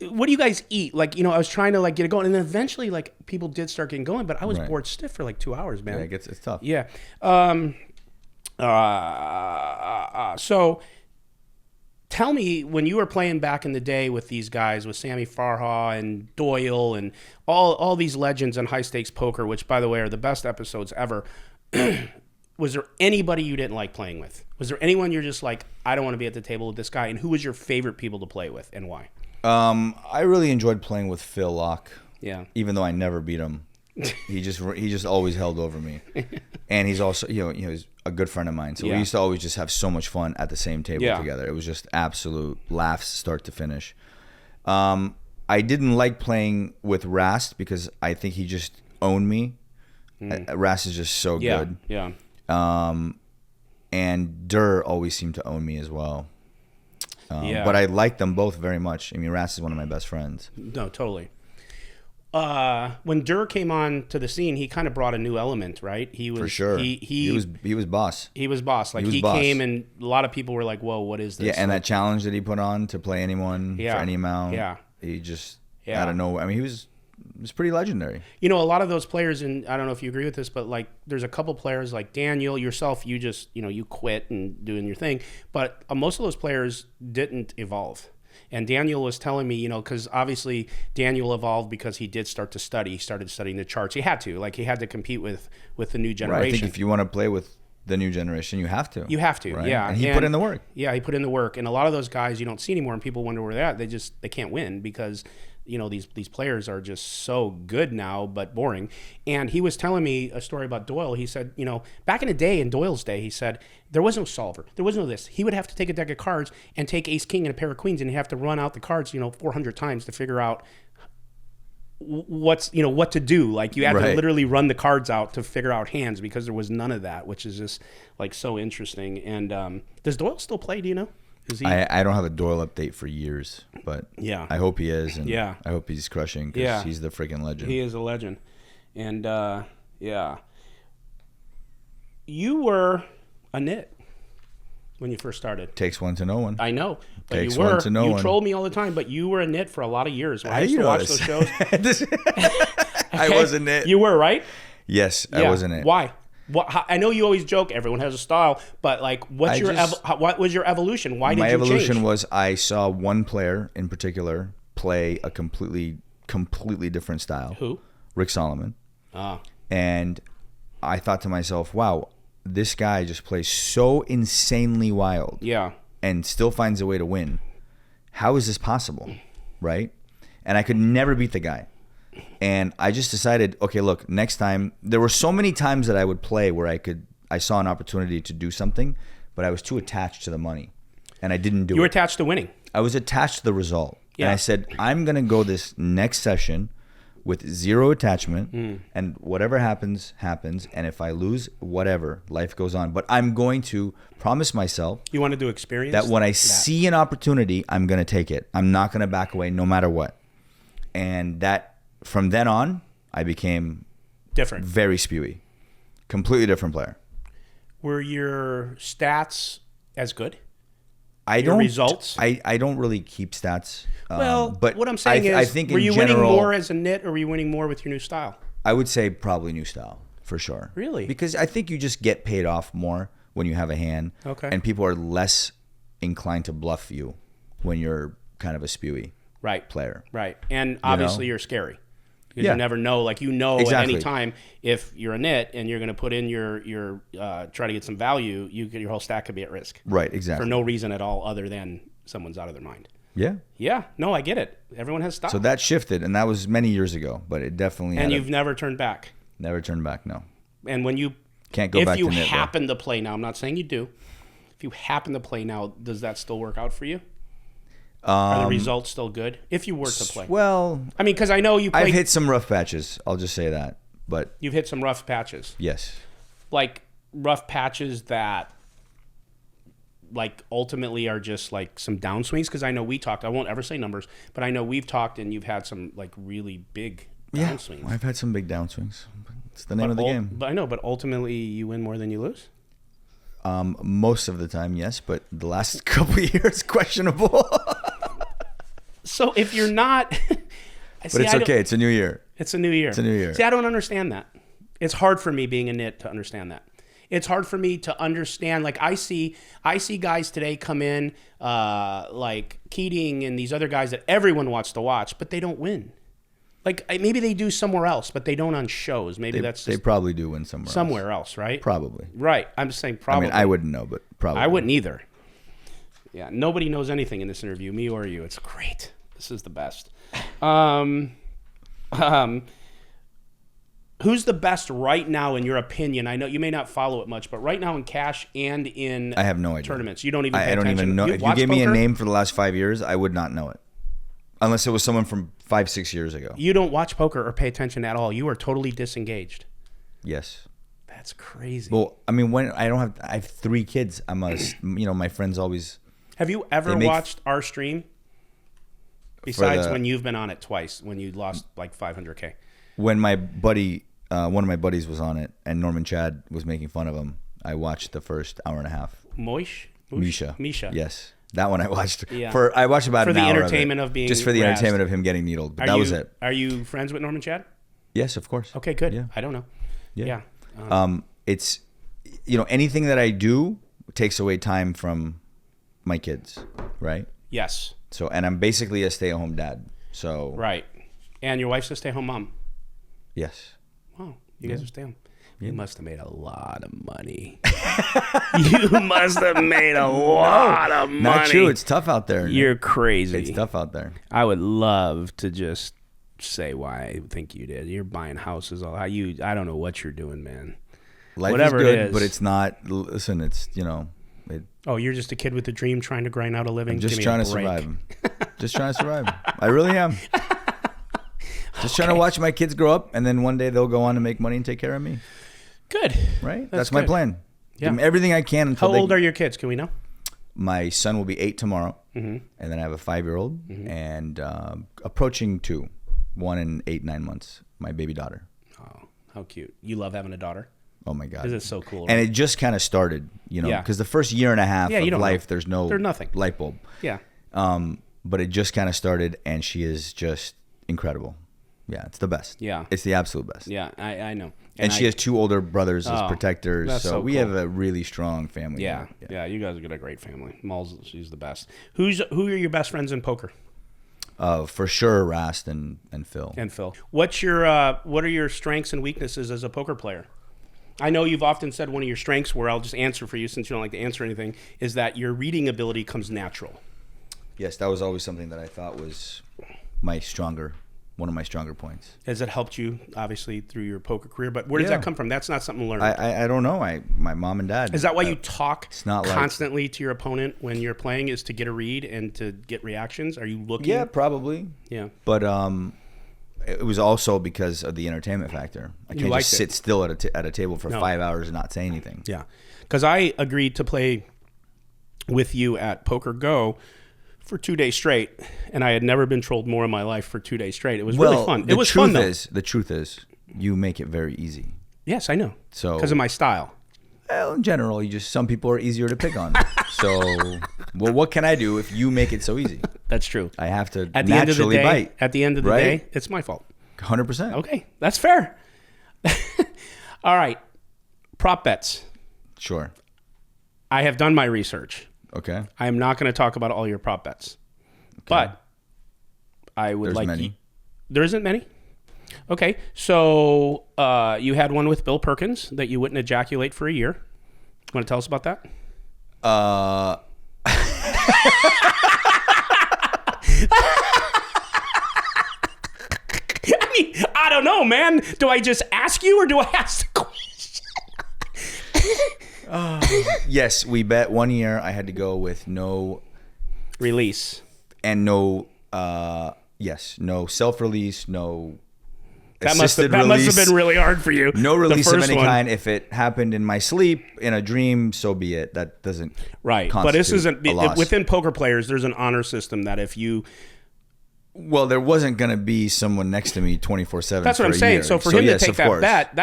what do you guys eat?" Like, I was trying to like get it going, and then eventually, like, people did start getting going, but I was bored stiff for like 2 hours, man. Yeah, it's tough. Yeah. So, tell me, when you were playing back in the day with these guys, with Sammy Farha and Doyle and all these legends in high stakes poker, which by the way are the best episodes ever. Was there anybody you didn't like playing with? Was there anyone you're just like, I don't want to be at the table with this guy? And who was your favorite people to play with and why? I really enjoyed playing with Phil Locke. Yeah. Even though I never beat him, he just always held over me. And he's also he's a good friend of mine. So we used to always just have so much fun at the same table together. It was just absolute laughs start to finish. I didn't like playing with Rast because I think he just owned me. Rast is just so good. Yeah. And Durr always seemed to own me as well. But I like them both very much. I mean, Rast is one of my best friends. No, totally. When Durr came on to the scene, he kind of brought a new element, right? He was for sure. He was boss. He was boss. Like he came, and a lot of people were like, "Whoa, what is this?" Yeah, and like, that challenge that he put on to play anyone for any amount. Yeah, he just out of nowhere. I mean, pretty legendary. You know, a lot of those players, and I don't know if you agree with this, but like there's a couple players like Daniel, yourself, you just, you quit and doing your thing. But most of those players didn't evolve. And Daniel was telling me, because obviously Daniel evolved because he did start to study. He started studying the charts. He had to compete with the new generation. Right. I think if you want to play with the new generation, you have to. You have to, right? yeah. And he put in the work. Yeah, he put in the work. And a lot of those guys you don't see anymore, and people wonder where they're at. They can't win because these players are just so good now, but boring. And he was telling me a story about Doyle. He said, back in the day, in Doyle's day, he said, there was no solver. There was no this. He would have to take a deck of cards and take ace, king, and a pair of queens, and he'd have to run out the cards, 400 times to figure out what to do. Like you have to literally run the cards out to figure out hands because there was none of that, which is just like so interesting. And does Doyle still play? Do you know? Is he? I don't have a Doyle update for years, but yeah, I hope he is, and yeah, I hope he's crushing because he's the freaking legend. He is a legend, and yeah, you were a nit when you first started. Takes one to know one. I know. But Takes you were. One to know you one. trolled me all the time, but you were a nit for a lot of years. When I used to watch those shows. I was a nit. You were, right? Yes, I was a nit. Why? I know you always joke. Everyone has a style, but like, what was your evolution? Why did you change? My evolution was I saw one player in particular play a completely different style. Who? Rick Solomon. Ah. And I thought to myself, wow, this guy just plays so insanely wild. Yeah. And still finds a way to win. How is this possible? Right? And I could never beat the guy. And I just decided, okay, look, next time, there were so many times that I would play where I saw an opportunity to do something, but I was too attached to the money. And I didn't do it. You were attached to winning. I was attached to the result. Yeah. And I said, I'm going to go this next session with zero attachment, and whatever happens, happens. And if I lose, whatever, life goes on. But I'm going to promise myself you wanted to experience that when I see an opportunity, I'm going to take it. I'm not going to back away no matter what. And that from then on, I became different, very spewy, completely different player. Were your stats as good? Results? I don't really keep stats. Well, but what I'm saying is, I think were you winning more as a nit, or were you winning more with your new style? I would say probably new style, for sure. Really? Because I think you just get paid off more when you have a hand. Okay. And people are less inclined to bluff you when you're kind of a spewy player. Right. And obviously you're scary. Because you never know, like at any time if you're a nit and you're going to put in your try to get some value, your whole stack could be at risk. Right, exactly. For no reason at all other than someone's out of their mind. Yeah. Yeah. No, I get it. Everyone has style. So that shifted, and that was many years ago, but it definitely And you've never turned back. Never turned back, no. And when you can't go back to nit. If you happen to play now, I'm not saying you do. If you happen to play now, does that still work out for you? Are the results still good if you were to play? Well, I mean, because I know you played. I've hit some rough patches. I'll just say that. But you've hit some rough patches. Yes. Like rough patches that, like, ultimately are just like some downswings. Because I know we talked. I won't ever say numbers, but I know we've talked, and you've had some like really big downswings. I've had some big downswings. It's the name of the game. But I know. But ultimately, you win more than you lose. Most of the time, yes, but the last couple of years, questionable. So if you're not, but it's okay. It's a new year. It's a new year. It's a new year. See, I don't understand that. It's hard for me being a nit to understand that. It's hard for me to understand. Like I see guys today come in, like Keating and these other guys that everyone wants to watch, but they don't win. Like maybe they do somewhere else, but they don't on shows. Maybe they probably do win somewhere else, right? Probably. Right. I'm just saying probably. I mean, I wouldn't know, but probably. I wouldn't either. Yeah, nobody knows anything in this interview, me or you. It's great. This is the best. Who's the best right now in your opinion? I know you may not follow it much, but right now in cash and in I have no idea. Tournaments, you don't even. I don't even know. If you gave me a name for the last 5 years, I would not know it, unless it was someone from 5-6 years ago. You don't watch poker or pay attention at all. You are totally disengaged. Yes. That's crazy. Well, I mean, I have 3 kids. My friends always. Have you ever watched our stream? Besides when you've been on it twice, when you lost like $500K. When my buddy, one of my buddies was on it, and Norman Chad was making fun of him, I watched the first hour and a half. Misha? Yes. That one I watched. Yeah. I watched about an hour for the entertainment of being just for the razzed. entertainment of him getting needled. But that was it. Are you friends with Norman Chad? Yes, of course. Okay, good. Yeah. I don't know. Yeah. It's, anything that I do takes away time from my kids, right? Yes. So, and I'm basically a stay-at-home dad. So. Right. And your wife's a stay-at-home mom. Yes. Wow. You guys are stay-at-home. Yeah. You must have made a lot of money. You must have made a lot of money. Not true. It's tough out there. You're crazy. It's tough out there. I would love to just say why I think you did. You're buying houses. I don't know what you're doing, man. Life Whatever is good, it is. but it's not. Listen, it's You're just a kid with a dream trying to grind out a living. I'm just Give me trying a to break. survive. Just trying to survive. I really am. Just trying to watch my kids grow up, and then one day they'll go on to make money and take care of me. Good. Right? That's my plan. Yeah. Give them everything I can until How old are your kids? Can we know? My son will be 8 tomorrow, and then I have a 5-year-old and approaching 2, 1 in 8-9 months. My baby daughter. Oh, how cute! You love having a daughter. Oh my God! This is so cool. And it just kind of started, Yeah. because the first year and a half of life, there's nothing. light bulb. Yeah. But it just kind of started, and she is just incredible. Yeah, it's the best. Yeah. It's the absolute best. Yeah, I know. And she has 2 older brothers as protectors, that's so so we cool. have a really strong family. Yeah, you guys got a great family. Mal's, she's the best. Who are your best friends in poker? For sure, Rast and Phil. And Phil. What are your strengths and weaknesses as a poker player? I know you've often said one of your strengths, where I'll just answer for you since you don't like to answer anything, is that your reading ability comes natural. Yes, that was always something that I thought was one of my stronger points. Has it helped you, obviously, through your poker career? But where does that come from? That's not something learned. I don't know. My mom and dad. Is that why you talk not constantly to your opponent when you're playing, is to get a read and to get reactions? Are you looking? Yeah, probably. Yeah. But it was also because of the entertainment factor. I can't just sit still at a table for 5 hours and not say anything. Yeah. Because I agreed to play with you at Poker Go for 2 days straight, and I had never been trolled more in my life for 2 days straight. It was really fun. It was fun, though. The truth is, you make it very easy. Yes, I know. So because of my style. Well, in general, some people are easier to pick on. So, what can I do if you make it so easy? That's true. I have to at the end of the day, bite. At the end of the day, it's my fault. 100%. Okay, that's fair. All right, prop bets. Sure. I have done my research. Okay. I am not going to talk about all your prop bets, but I would like. Many. There isn't many. Okay, so you had one with Bill Perkins that you wouldn't ejaculate for a year. Want to tell us about that? I mean, I don't know, man. Do I just ask you or do I ask the question? Yes, we bet 1 year. I had to go with no release and no self-release, no that must have been really hard for you. No release of any kind. If it happened in my sleep, in a dream, so be it. That doesn't but this isn't within poker players. There's an honor system that if you. Well, there wasn't going to be someone next to me 24/7. That's what I'm saying. Year. So for him to take that bet,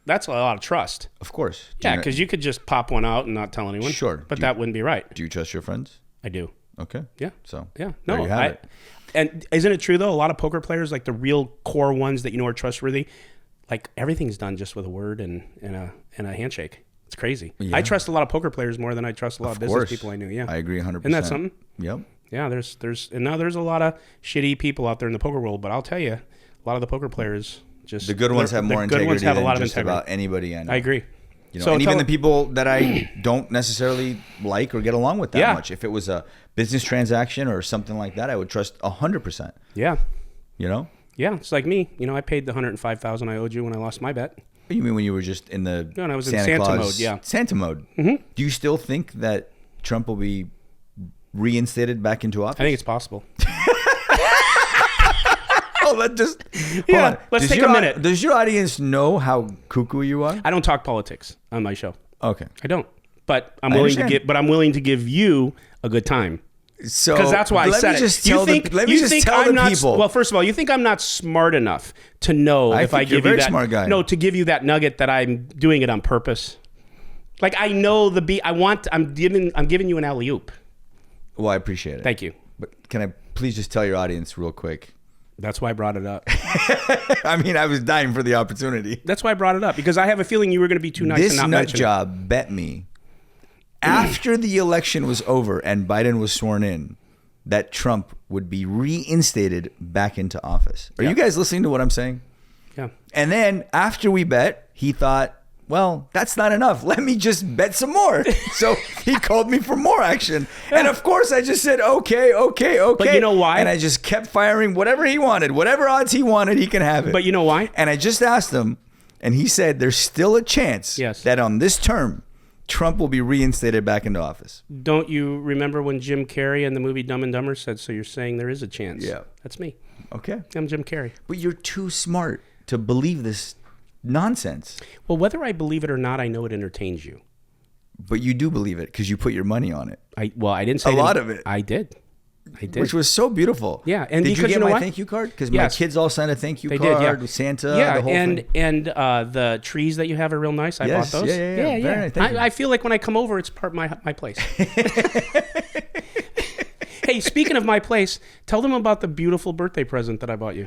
that's a lot of trust. Of course. Yeah, because you could just pop one out and not tell anyone. Sure. But that wouldn't be right. Do you trust your friends? I do. Okay. Yeah. So yeah. No, there you have it. And isn't it true though? A lot of poker players, like the real core ones that you know are trustworthy, like everything's done just with a word and a handshake. It's crazy. Yeah. I trust a lot of poker players more than I trust a lot of business people I knew. Yeah. I agree 100%. Isn't that something? Yep. Yeah, there's a lot of shitty people out there in the poker world, but I'll tell you, a lot of the poker players just the good ones have more integrity ones have than a lot of just integrity. about anybody I know. I agree. So and even the people that I don't necessarily like or get along with that much, if it was a business transaction or something like that, I would trust 100%. Yeah. You know? Yeah, it's like me. You know, I paid the $105,000 I owed you when I lost my bet. You mean when you were just in the I was in Santa mode, yeah. Santa mode. Mm-hmm. Do you still think that Trump will be reinstated back into office? I think it's possible. Let's take a minute. Does your audience know how cuckoo you are? I don't talk politics on my show. Okay. I don't. But I'm willing to give you a good time. So because that's why I said it. Let me just tell the people. Well, first of all, you think I'm not smart enough to know if I give you that. Smart guy. No, to give you that nugget that I'm doing it on purpose. Like I know the beat. I'm giving you an alley-oop. Well, I appreciate it. Thank you. But can I please just tell your audience real quick? That's why I brought it up. I mean, I was dying for the opportunity. That's why I brought it up, because I have a feeling you were going to be too nice This and not nut mention job bet me after the election was over and Biden was sworn in that Trump would be reinstated back into office. Are you guys listening to what I'm saying? Yeah. And then after we bet, he thought, well, that's not enough. Let me just bet some more. So he called me for more action. And of course, I just said, okay. But you know why? And I just kept firing whatever he wanted. Whatever odds he wanted, he can have it. But you know why? And I just asked him, and he said there's still a chance that on this term, Trump will be reinstated back into office. Don't you remember when Jim Carrey in the movie Dumb and Dumber said, so you're saying there is a chance? Yeah. That's me. Okay. I'm Jim Carrey. But you're too smart to believe this nonsense. Well, whether I believe it or not, I know it entertains you. But you do believe it because you put your money on it. I didn't say a lot of it. I did. Which was so beautiful. Yeah, and did you get know my what? thank you card? Because Yes. my kids all signed a thank you They card did, yeah. with Santa. Yeah, the whole thing. and the trees that you have are real nice. I Yes, bought those. yeah. Very nice. Thank you. I feel like when I come over, it's part of my place. Hey, speaking of my place, tell them about the beautiful birthday present that I bought you.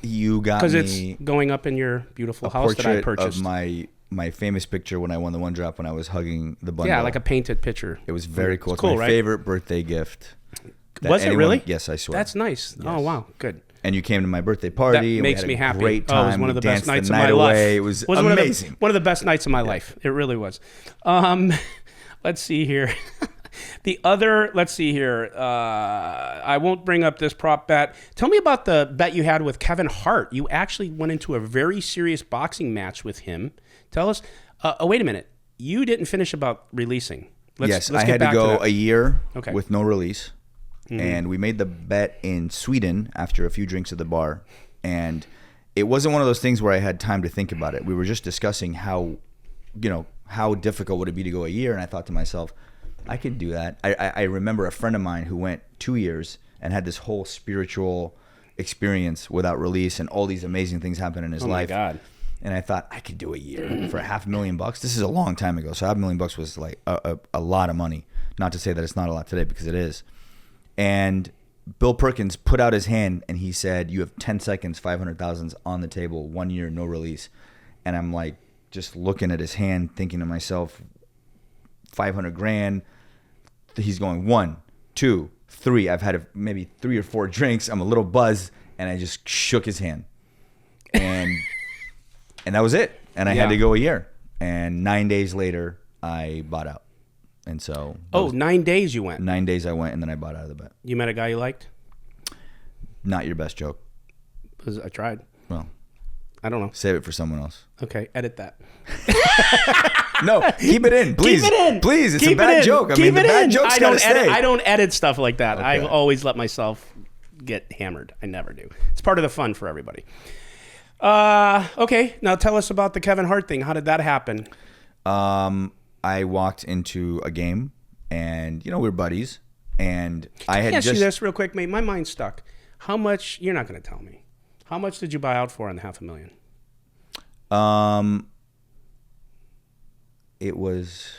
You got Because me it's going up in your beautiful a house that I portrait purchased. of my famous picture when I won the one drop when I was hugging the bundle. Yeah, like a painted picture. It was very cool. It's cool, my right? favorite birthday gift. Was it really? Yes, I swear. That's nice. Yes. Oh, wow. Good. And you came to my birthday party. That and makes we me had a happy. Great time. Oh, it was one of the best danced the nights of night my life. away. It was amazing. One of the best nights of my life. It really was. Let's see here. Let's see here. I won't bring up this prop bet. Tell me about the bet you had with Kevin Hart. You actually went into a very serious boxing match with him. Tell us. Wait a minute. You didn't finish about releasing. Let's get I had to back go that. a year Okay. with no release. Mm-hmm. And we made the bet in Sweden after a few drinks at the bar. And it wasn't one of those things where I had time to think about it. We were just discussing how difficult would it be to go a year. And I thought to myself, I could do that. I remember a friend of mine who went 2 years and had this whole spiritual experience without release and all these amazing things happen in his life. Oh, my God. And I thought I could do a year for $500,000. This is a long time ago. So $500,000 was like a lot of money. Not to say that it's not a lot today, because it is. And Bill Perkins put out his hand and he said, you have 10 seconds, 500,000 on the table, 1 year, no release. And I'm like, just looking at his hand, thinking to myself, 500 grand. He's going 1, 2, 3. I've had maybe 3 or 4 drinks. I'm a little buzzed, and I just shook his hand. And that was it. And I had to go a year. And 9 days later, I bought out. And so 9 days you went. 9 days I went, and then I bought out of the bet. You met a guy you liked? Not your best joke. I tried. Well, I don't know. save it for someone else. Okay, edit that. No, keep it in, please. Keep it in. Please, it's Keep a bad it in. joke. I Keep mean, the it bad in. joke's got to stay. I don't edit stuff like that. Okay. I always let myself get hammered. I never do. It's part of the fun for everybody. Okay, now tell us about the Kevin Hart thing. How did that happen? I walked into a game, and we were buddies, and I had Let me ask just you this real quick, mate. My mind's stuck. How much? You're not going to tell me. How much did you buy out for on the $500,000? It was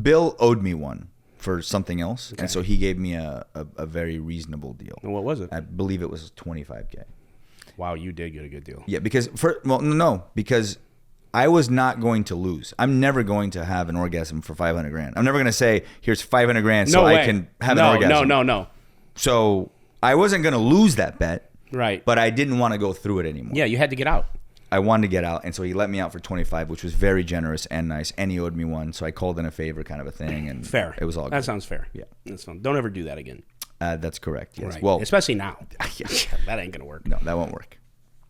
Bill owed me one for something else, and so he gave me a very reasonable deal. And what was it? I believe it was $25,000. Wow, you did get a good deal. Yeah, because because I was not going to lose. I'm never going to have an orgasm for 500 grand. I'm never going to say, here's 500 grand so I can have an orgasm. No. So I wasn't going to lose that bet. Right. But I didn't want to go through it anymore. Yeah, you had to get out. I wanted to get out, and so he let me out for 25, which was very generous and nice, and he owed me one, so I called in a favor kind of a thing, and fair. It was all good. That sounds fair. Yeah. That's fun. Don't ever do that again. That's correct, yes. Right. Well, especially now. Yeah. That ain't going to work. No, that won't work.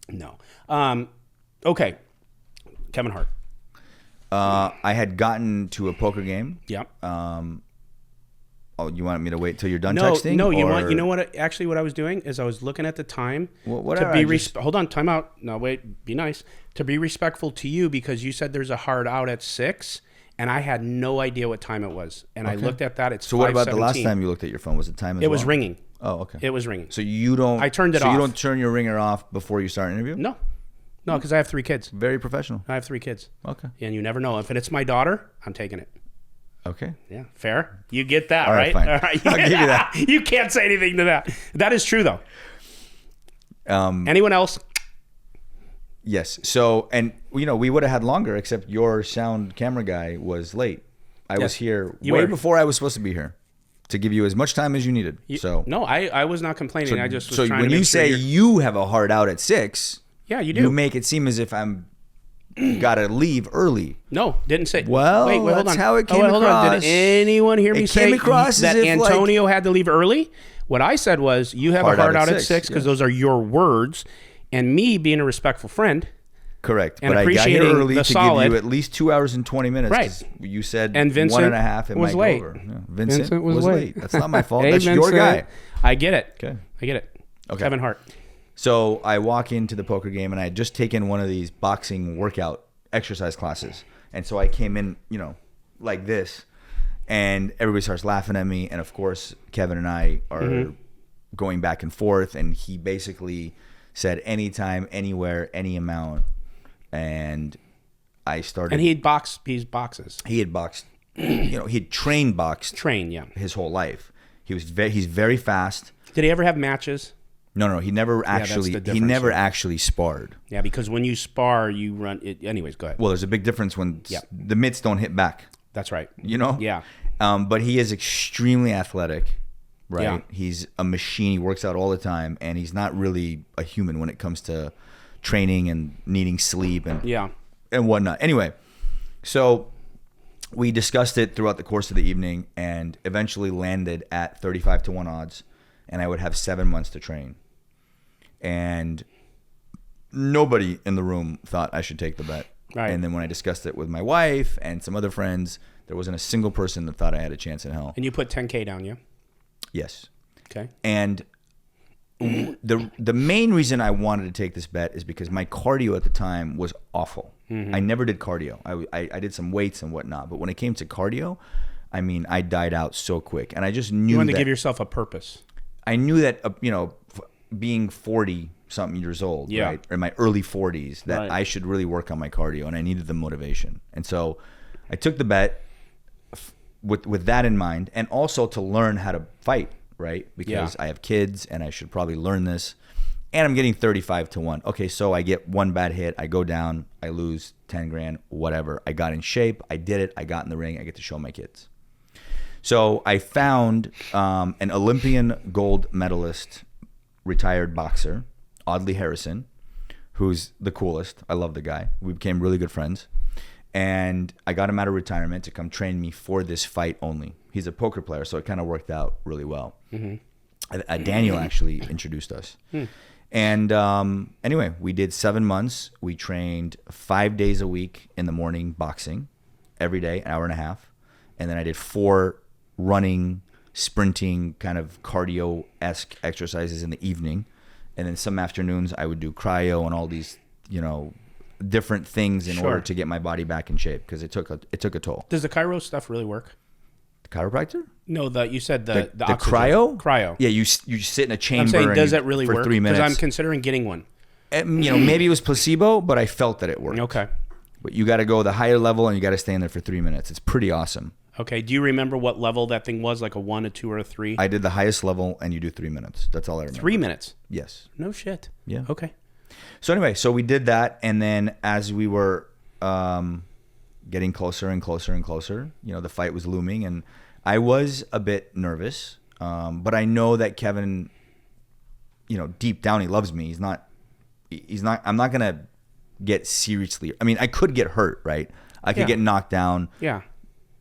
No. Okay. Kevin Hart. I had gotten to a poker game. Yep. Oh, you want me to wait till you're done No, texting? no. You know what? Actually, what I was doing is I was looking at the time whatever, to be hold on, time out. No, wait. Be nice. To be respectful to you, because you said there's a hard out at 6, and I had no idea what time it was. And I looked at that. It's so. What about the last 5:17. time you looked at your phone? Was it time as It well? was ringing. Oh, okay. It was ringing. So you don't. I turned it so off. You don't turn your ringer off before you start an interview? No, because I have 3 kids. Very professional. I have 3 kids. Okay. And you never know. If it's my daughter, I'm taking it. Okay. Yeah, fair. You get that, All right? right, fine. All right. I'll give you that. You can't say anything to that. That is true, though. Anyone else? Yes. So, and we would have had longer, except your sound camera guy was late. I was here way before I was supposed to be here to give you as much time as you needed. No, I was not complaining. I just was so trying when to make you sure say you have a hard out at 6, yeah, you do. You make it seem as if I'm gotta leave early. No, didn't say. Well, wait, hold that's on. how it came hold on. across. Did anyone hear me It say came across that as if, Antonio had to leave early? What I said was, you have a hard out at 6 because those are your words, and me being a respectful friend. Correct. And but I got here appreciating early the to solid. give you at least 2 hours and 20 minutes. Right. You said And Vincent 1.5. It was might late. go over. Yeah. Vincent was late. That's not my fault. Hey, That's your Vincent. guy. I get it. Okay. I get it. Okay. Kevin Hart. So I walk into the poker game, and I had just taken one of these boxing workout exercise classes. And so I came in, like this, and everybody starts laughing at me. And of course, Kevin and I are going back and forth. And he basically said anytime, anywhere, any amount. And I started. And he's boxes. He had boxed, he had trained boxed Yeah. his whole life. He's very fast. Did he ever have matches? No, he never actually sparred. Yeah, because when you spar, you run it. Anyways, go ahead. Well, there's a big difference when the mitts don't hit back. That's right. Yeah. But he is extremely athletic, right? Yeah. He's a machine. He works out all the time, and he's not really a human when it comes to training and needing sleep and whatnot. Anyway, so we discussed it throughout the course of the evening, and eventually landed at 35-1 odds, and I would have 7 months to train. And nobody in the room thought I should take the bet. Right. And then when I discussed it with my wife and some other friends, there wasn't a single person that thought I had a chance in hell. And you put $10K down, yeah? Yes. Okay. And the main reason I wanted to take this bet is because my cardio at the time was awful. I never did cardio. I did some weights and whatnot, but when it came to cardio, I mean, I died out so quick. And I just knew you wanted to give yourself a purpose. I knew that, being 40-something years old, right, or in my early 40s, that I should really work on my cardio, and I needed the motivation. And so I took the bet with that in mind, and also to learn how to fight, right? Because I have kids, and I should probably learn this. And I'm getting 35-1. Okay, so I get one bad hit, I go down, I lose 10 grand, whatever. I got in shape, I did it, I got in the ring, I get to show my kids. So I found an Olympian gold medalist, retired boxer, Audley Harrison, who's the coolest. I love the guy. We became really good friends. And I got him out of retirement to come train me for this fight only. He's a poker player, so it kind of worked out really well. Daniel actually introduced us. And anyway, we did 7 months. We trained 5 days a week in the morning, boxing, every day, an hour and a half. And then I did 4 running, sprinting, kind of cardio-esque exercises in the evening. And then some afternoons I would do cryo and all these, different things in order to get my body back in shape, because it took a toll. Does the cryo stuff really work? The chiropractor? No, you said the cryo? Cryo. Yeah, you sit in a chamber. I'm saying, does that really for work? 3 minutes. Because I'm considering getting one. Maybe it was placebo, but I felt that it worked. Okay. But you got to go the higher level, and you got to stay in there for 3 minutes. It's pretty awesome. Okay. Do you remember what level that thing was? Like a 1, a 2, or a 3? I did the highest level, and you do 3 minutes. That's all I remember. 3 minutes? Yes. No shit. Yeah. Okay. So anyway, so we did that, and then as we were getting closer and closer and closer, the fight was looming, and I was a bit nervous, but I know that Kevin, deep down he loves me. I'm not gonna get seriously. I mean, I could get hurt, right? I could get knocked down. Yeah.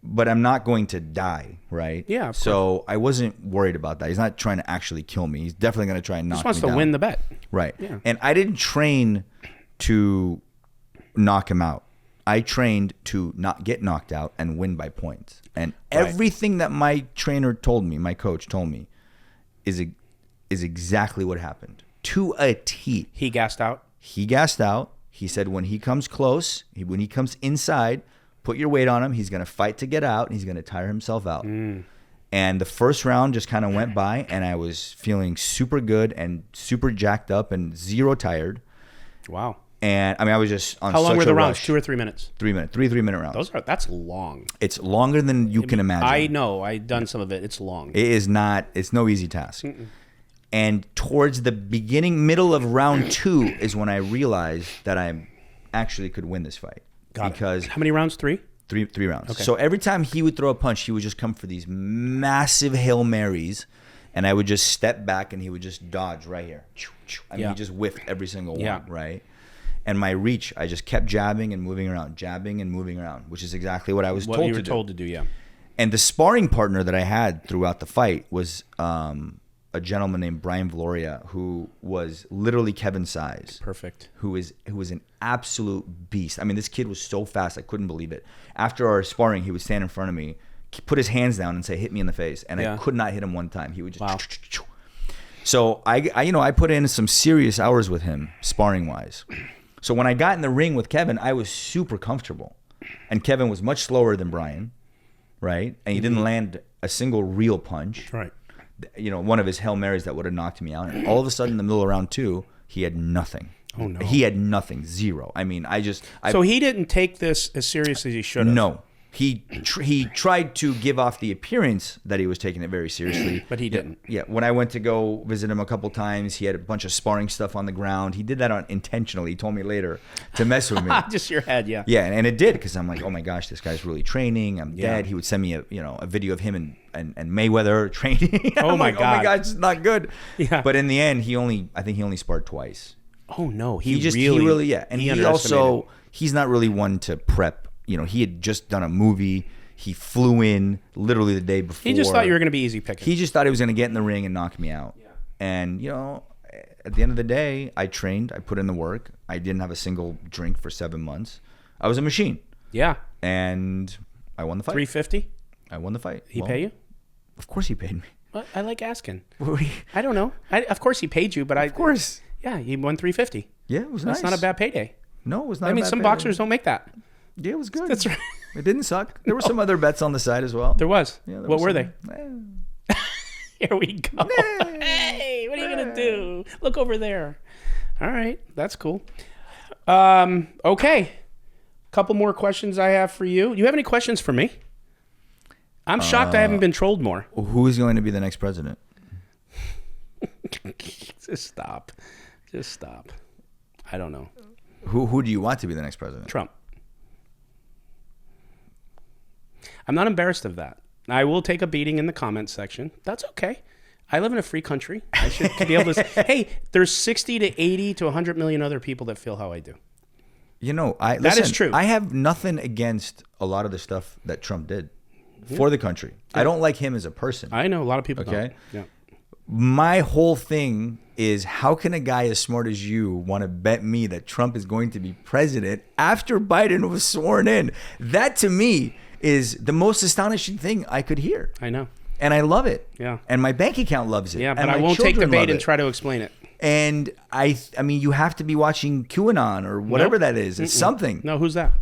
But I'm not going to die, right? Yeah. Of so course. I wasn't worried about that. He's not trying to actually kill me. He's definitely going to try and knock me down. Just wants to win the bet. Right. Yeah. And I didn't train to knock him out. I trained to not get knocked out and win by points. And everything that my trainer told me, my coach told me, is exactly what happened. To a T. He gassed out? He gassed out. He said when he comes close, when he comes inside, put your weight on him. He's going to fight to get out, and he's going to tire himself out. And the first round just kind of went by, and I was feeling super good and super jacked up and zero tired. Wow. And I mean, I was just on How long such were a the rounds? rush. 2 or 3 minutes? 3 minutes, 3-3-minute rounds. That's long. It's longer than you can imagine. I know. I've done some of it. It's long. It is not. It's no easy task. And towards the middle of round 2 is when I realized that I actually could win this fight. Because how many rounds? 3? Three rounds. Okay. So every time he would throw a punch, he would just come for these massive Hail Marys, and I would just step back and he would just dodge right here. I mean, he just whiffed every single one, right? And my reach, I just kept jabbing and moving around, which is exactly what I was told to do. Yeah. And the sparring partner that I had throughout the fight was a gentleman named Brian Valoria, who was literally Kevin's size. Perfect. Who was an absolute beast. I mean, this kid was so fast, I couldn't believe it. After our sparring, he would stand in front of me, put his hands down and say, hit me in the face. And I could not hit him one time. He would just... Wow. So I put in some serious hours with him, sparring-wise. So when I got in the ring with Kevin, I was super comfortable. And Kevin was much slower than Brian, right? And he didn't land a single real punch. Right. One of his Hail Marys that would have knocked me out. And all of a sudden, in the middle of round 2, he had nothing. Oh, no. He had nothing. Zero. I mean, So he didn't take this as seriously as he should have? No. He tried to give off the appearance that he was taking it very seriously. But he didn't. Yeah. When I went to go visit him a couple times, he had a bunch of sparring stuff on the ground. He did that intentionally. He told me later to mess with me. Just your head, yeah. Yeah, and it did, because I'm like, oh my gosh, this guy's really training. I'm dead. He would send me a video of him and Mayweather training. Oh my God. Oh my God, it's not good. Yeah. But in the end, I think he only sparred twice. Oh no, he really And he also, he's not really one to prep. He had just done a movie. He flew in literally the day before. He just thought you were going to be easy picking. He just thought he was going to get in the ring and knock me out. Yeah. And, at the end of the day, I trained. I put in the work. I didn't have a single drink for 7 months. I was a machine. Yeah. And I won the fight. $350? I won the fight. He pay you? Of course he paid me. Well, I like asking. I don't know. Of course he paid you, but Of course. Yeah, he won $350. Yeah, it was nice. That's not a bad payday. No, it was not I mean, some boxers don't make that. Yeah, it was good. That's right. It didn't suck. There were some other bets on the side as well. There was. Yeah, what were they? Eh. Here we go. Hey, what are you going to do? Look over there. All right. That's cool. Okay. Couple more questions I have for you. Do you have any questions for me? I'm shocked I haven't been trolled more. Who is going to be the next president? Just stop. I don't know. Who do you want to be the next president? Trump. I'm not embarrassed of that. I will take a beating in the comments section. That's okay. I live in a free country. I should be able to say, hey, there's 60 to 80 to 100 million other people that feel how I do. That is true. I have nothing against a lot of the stuff that Trump did for the country. Yeah. I don't like him as a person. I know a lot of people don't. Yeah. My whole thing is, how can a guy as smart as you want to bet me that Trump is going to be president after Biden was sworn in? That to me is the most astonishing thing I could hear. I know. And I love it. Yeah. And my bank account loves it. Yeah, but and I won't take the bait and try to explain it. And I mean, you have to be watching QAnon or whatever that is. It's something. No, who's that?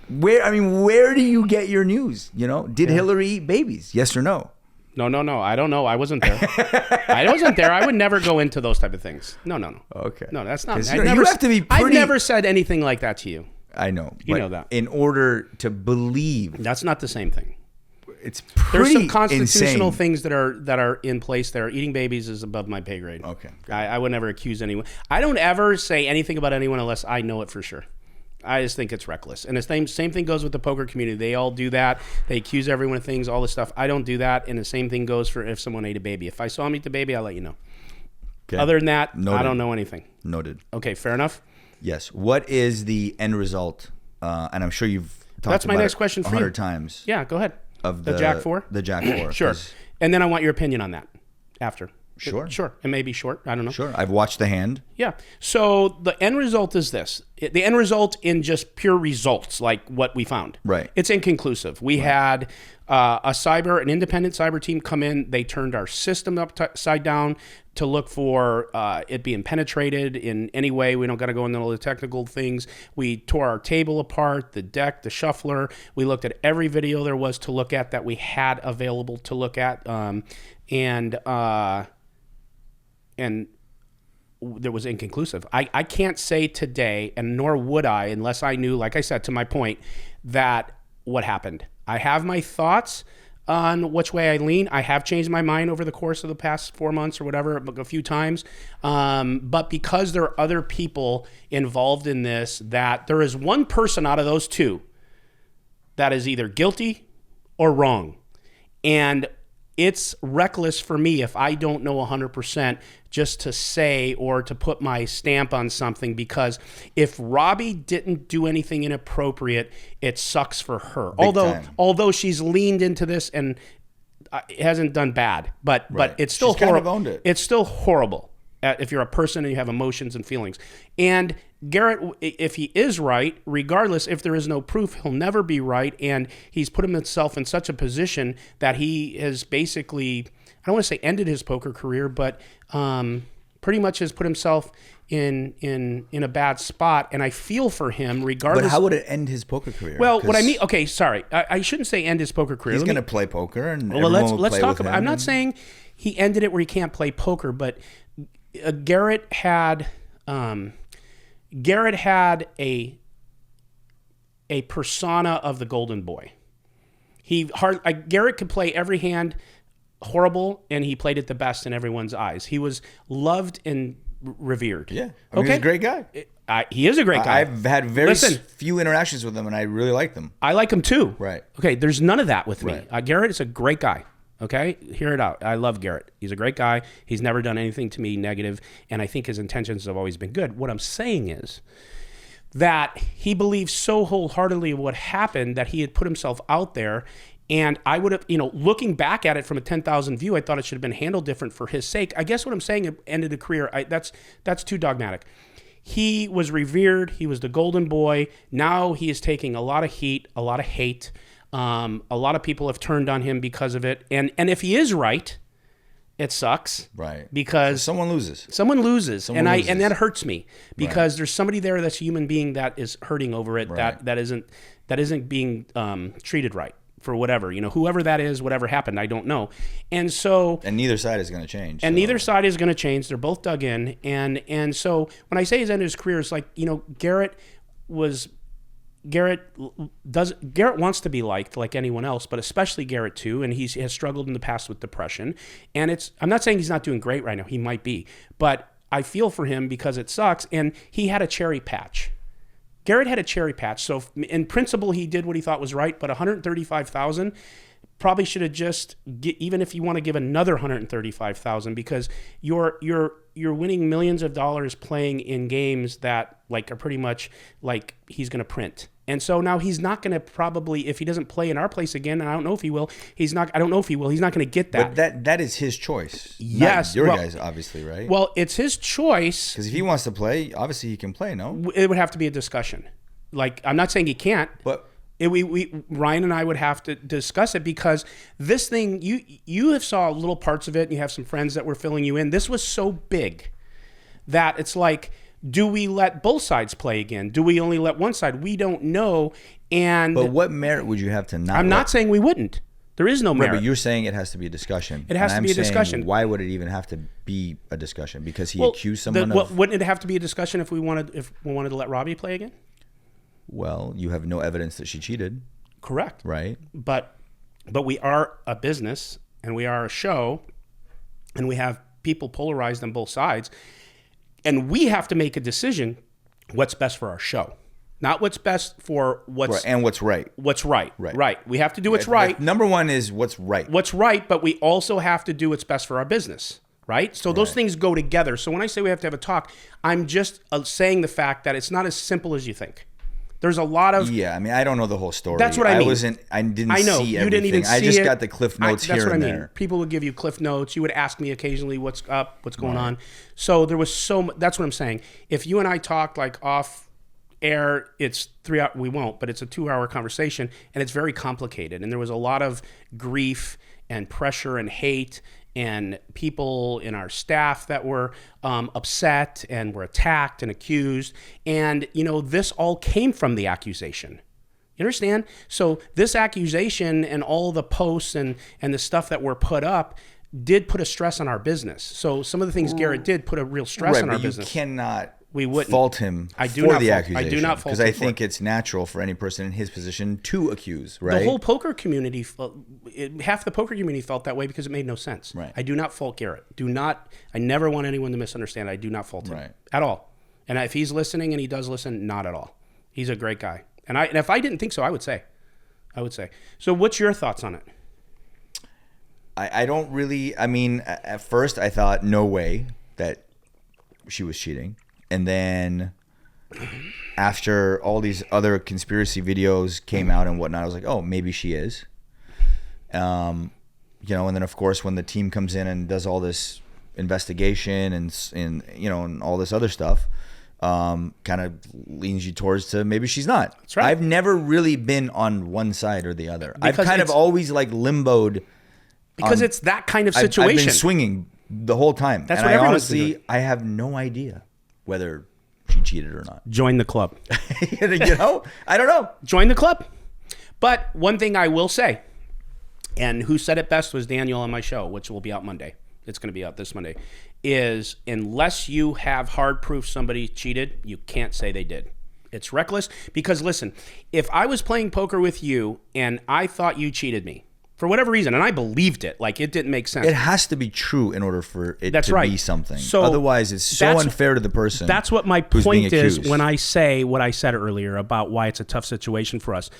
Where do you get your news? Did Hillary eat babies? Yes or no? No. I don't know. I wasn't there. I would never go into those type of things. No. Okay. No, that's not. You have to be pretty... I've never said anything like that to you. I know. You know that. In order to believe... That's not the same thing. It's pretty There's some constitutional insane. things that are in place there. Eating babies is above my pay grade. Okay. I would never accuse anyone. I don't ever say anything about anyone unless I know it for sure. I just think it's reckless. And the same thing goes with the poker community. They all do that. They accuse everyone of things, all this stuff. I don't do that. And the same thing goes for if someone ate a baby. If I saw him eat the baby, I'll let you know. Okay. Other than that, Noted. I don't know anything. Noted. Okay, fair enough. Yes. What is the end result? And I'm sure you've talked That's my about next it question for 100 you. times. Yeah, go ahead. Of the Jack 4? The Jack 4. Sure. And then I want your opinion on that after. Sure. It may be short. I don't know. Sure. I've watched the hand. Yeah. So the end result is this. The end result in just pure results, like what we found. Right. It's inconclusive. We had an independent cyber team come in. They turned our system upside down to look for it being penetrated in any way. We don't got to go into all the technical things. We tore our table apart, the deck, the shuffler. We looked at every video there was to look at that we had available to look at. And that was inconclusive. I can't say today, and nor would I, unless I knew, like I said, to my point, that what happened. I have my thoughts on which way I lean. I have changed my mind over the course of the past 4 months or whatever, a few times. But because there are other people involved in this, that there is one person out of those two that is either guilty or wrong. And it's reckless for me if I don't know 100% just to say or to put my stamp on something, because if Robbie didn't do anything inappropriate, it sucks for her. Although she's leaned into this and hasn't done bad, but it's still horrible. Kind of owned it. It's still horrible if you're a person and you have emotions and feelings. And Garrett, if he is right, regardless, if there is no proof, he'll never be right. And he's put himself in such a position that he has basically, I don't want to say ended his poker career, but pretty much has put himself in a bad spot. And I feel for him regardless. But how would it end his poker career? Well, what I mean, okay, sorry. I shouldn't say end his poker career. He's going to play poker, and well, let's talk about. I'm not saying he ended it where he can't play poker, but Garrett had a persona of the golden boy. Garrett could play every hand horrible, and he played it the best in everyone's eyes. He was loved and revered. Yeah, he's a great guy. He is a great guy. I've had very few interactions with him, and I really like them. I like him too. Right. Okay, there's none of that with me. Right. Garrett is a great guy. Okay, hear it out. I love Garrett. He's a great guy. He's never done anything to me negative, and I think his intentions have always been good. What I'm saying is that he believes so wholeheartedly what happened that he had put himself out there, and I would have, looking back at it from a 10,000 view, I thought it should have been handled different for his sake. I guess what I'm saying, it ended a career. That's too dogmatic. He was revered. He was the golden boy. Now he is taking a lot of heat, a lot of hate. A lot of people have turned on him because of it. And if he is right, it sucks. Right. Because someone loses. And that hurts me because there's somebody there that's a human being that is hurting over it, that isn't being treated right for whatever, whoever that is, whatever happened, I don't know. And neither side is going to change. Neither side is going to change. They're both dug in. And so when I say his end of his career, it's like, Garrett wants to be liked like anyone else, but especially Garrett too. And he has struggled in the past with depression. And I'm not saying he's not doing great right now. He might be, but I feel for him because it sucks. And he had a cherry patch. Garrett had a cherry patch. So in principle, he did what he thought was right, but $135,000 probably should have just, even if you want to give another $135,000, because you're winning millions of dollars playing in games that are pretty much like he's going to print. And so now he's not going to probably, if he doesn't play in our place again, and I don't know if he will, he's not going to get that. But that is his choice. Yes. Not your guys, obviously, right? Well, it's his choice. Because if he wants to play, obviously he can play, no? It would have to be a discussion. I'm not saying he can't. But Ryan and I would have to discuss it, because this thing, you have saw little parts of it, and you have some friends that were filling you in. This was so big that it's like, do we let both sides play again? Do we only let one side? We don't know. But what merit would you have to not? I'm not saying we wouldn't. There is no merit. But you're saying it has to be a discussion. It has to be a discussion. Why would it even have to be a discussion? Because he accused someone of... Wouldn't it have to be a discussion if we wanted to let Robbie play again? Well, you have no evidence that she cheated. Correct. Right. But we are a business, and we are a show, and we have people polarized on both sides, and we have to make a decision what's best for our show. Not what's best for and what's right. What's right. Right. We have to do what's right. Number one is what's right. What's right, but we also have to do what's best for our business. Right? So those things go together. So when I say we have to have a talk, I'm just saying the fact that it's not as simple as you think. There's a lot of... Yeah, I mean, I don't know the whole story. That's what I mean. I didn't I know, see you everything. didn't even see I just it. got the cliff notes here and there. That's what I mean. People would give you cliff notes. You would ask me occasionally what's up, what's going on. So there was that's what I'm saying. If you and I talked off air, it's 3 hours. We won't, but it's a 2-hour conversation, and it's very complicated. And there was a lot of grief and pressure and hate, and people in our staff that were upset and were attacked and accused. And, this all came from the accusation. You understand? So this accusation and all the posts and the stuff that were put up, did put a stress on our business. So some of the things Garrett did put a real stress on our but business. You cannot we wouldn't fault him I do for not the fault, accusation. I do not fault because I think it's natural for any person in his position to accuse, right? The whole poker community, half the poker community felt that way because it made no sense. Right. I do not fault Garrett. I never want anyone to misunderstand. I do not fault him at all. And if he's listening, and he does listen, not at all. He's a great guy. And if I didn't think so, I would say. So what's your thoughts on it? I don't really, I mean, at first I thought no way that she was cheating. And then after all these other conspiracy videos came out and whatnot, I was like, oh, maybe she is. You know, and then of course when the team comes in and does all this investigation and you know, and all this other stuff, kind of leans you towards to maybe she's not. That's right. I've never really been on one side or the other. I've kind of always like limboed. Because it's that kind of situation. I've been swinging the whole time. That's and what I everyone's honestly, doing. I have no idea whether she cheated or not. Join the club. You know? I don't know. Join the club. But one thing I will say, and who said it best was Daniel on my show, which will be out Monday. It's going to be out this Monday, is unless you have hard proof somebody cheated, you can't say they did. It's reckless because listen, if I was playing poker with you and I thought you cheated me, for whatever reason, and I believed it, like it didn't make sense. It has to be true in order for it to be something. So otherwise, it's so unfair to the person. That's what my point is when I say what I said earlier about why it's a tough situation for us.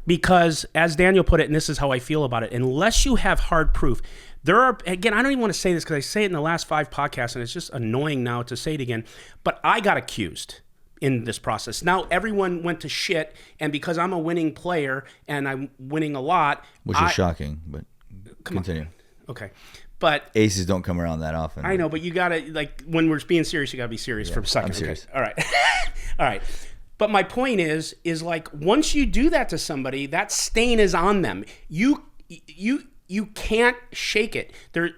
Because as Daniel put it, and this is how I feel about it, unless you have hard proof, there are, again, I don't even want to say this because I say it in the last 5 podcasts, and it's just annoying now to say it again, but I got accused in this process. Now everyone went to shit, and because I'm a winning player and I'm winning a lot, which is shocking, but continue. On. Okay, but aces don't come around that often. I know, but you gotta, like, when we're being serious, you gotta be serious for a second. I'm serious. Okay. All right, all right. But my point is like once you do that to somebody, that stain is on them. You can't shake it.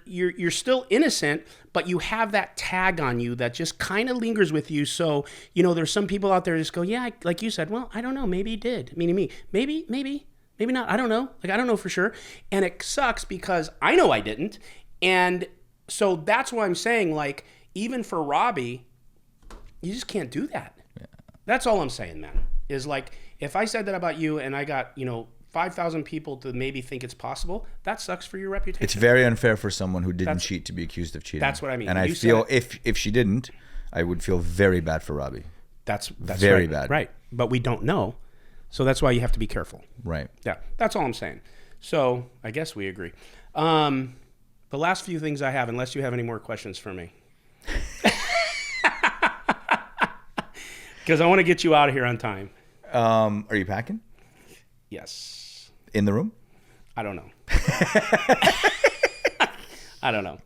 You're still innocent, but you have that tag on you that just kind of lingers with you. So, you know, there's some people out there that just go, yeah, like you said, well, I don't know, maybe he did. Meaning me, maybe not. I don't know. Like, I don't know for sure. And it sucks because I know I didn't. And so that's why I'm saying, like, even for Robbie, you just can't do that. Yeah. That's all I'm saying, man, is like, if I said that about you and I got, 5,000 people to maybe think it's possible, that sucks for your reputation. It's very unfair for someone who didn't cheat to be accused of cheating. That's what I mean. And I feel if she didn't, I would feel very bad for Robbie. That's very right, bad. Right. But we don't know. So that's why you have to be careful. Right. Yeah. That's all I'm saying. So I guess we agree. The last few things I have, unless you have any more questions for me. Because I want to get you out of here on time. Are you packing? Yes. In the room? I don't know. I don't know.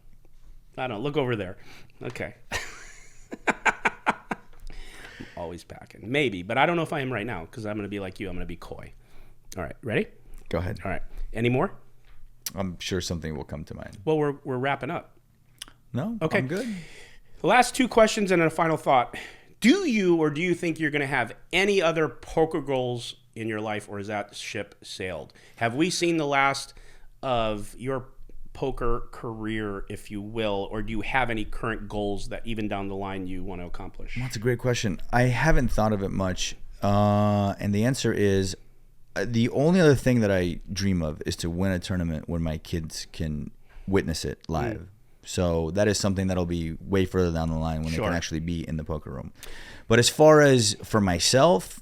Look over there. Okay. I'm always packing. Maybe, but I don't know if I am right now because I'm going to be like you. I'm going to be coy. All right. Ready? Go ahead. All right. Any more? I'm sure something will come to mind. Well, we're wrapping up. No? Okay. I'm good. The last 2 questions and a final thought. Do you think you're going to have any other poker goals in your life, or is that ship sailed? Have we seen the last of your poker career, if you will, or do you have any current goals that even down the line you want to accomplish? That's a great question. I haven't thought of it much, and the answer is the only other thing that I dream of is to win a tournament when my kids can witness it live. So that is something that'll be way further down the line when they can actually be in the poker room. But as far as for myself,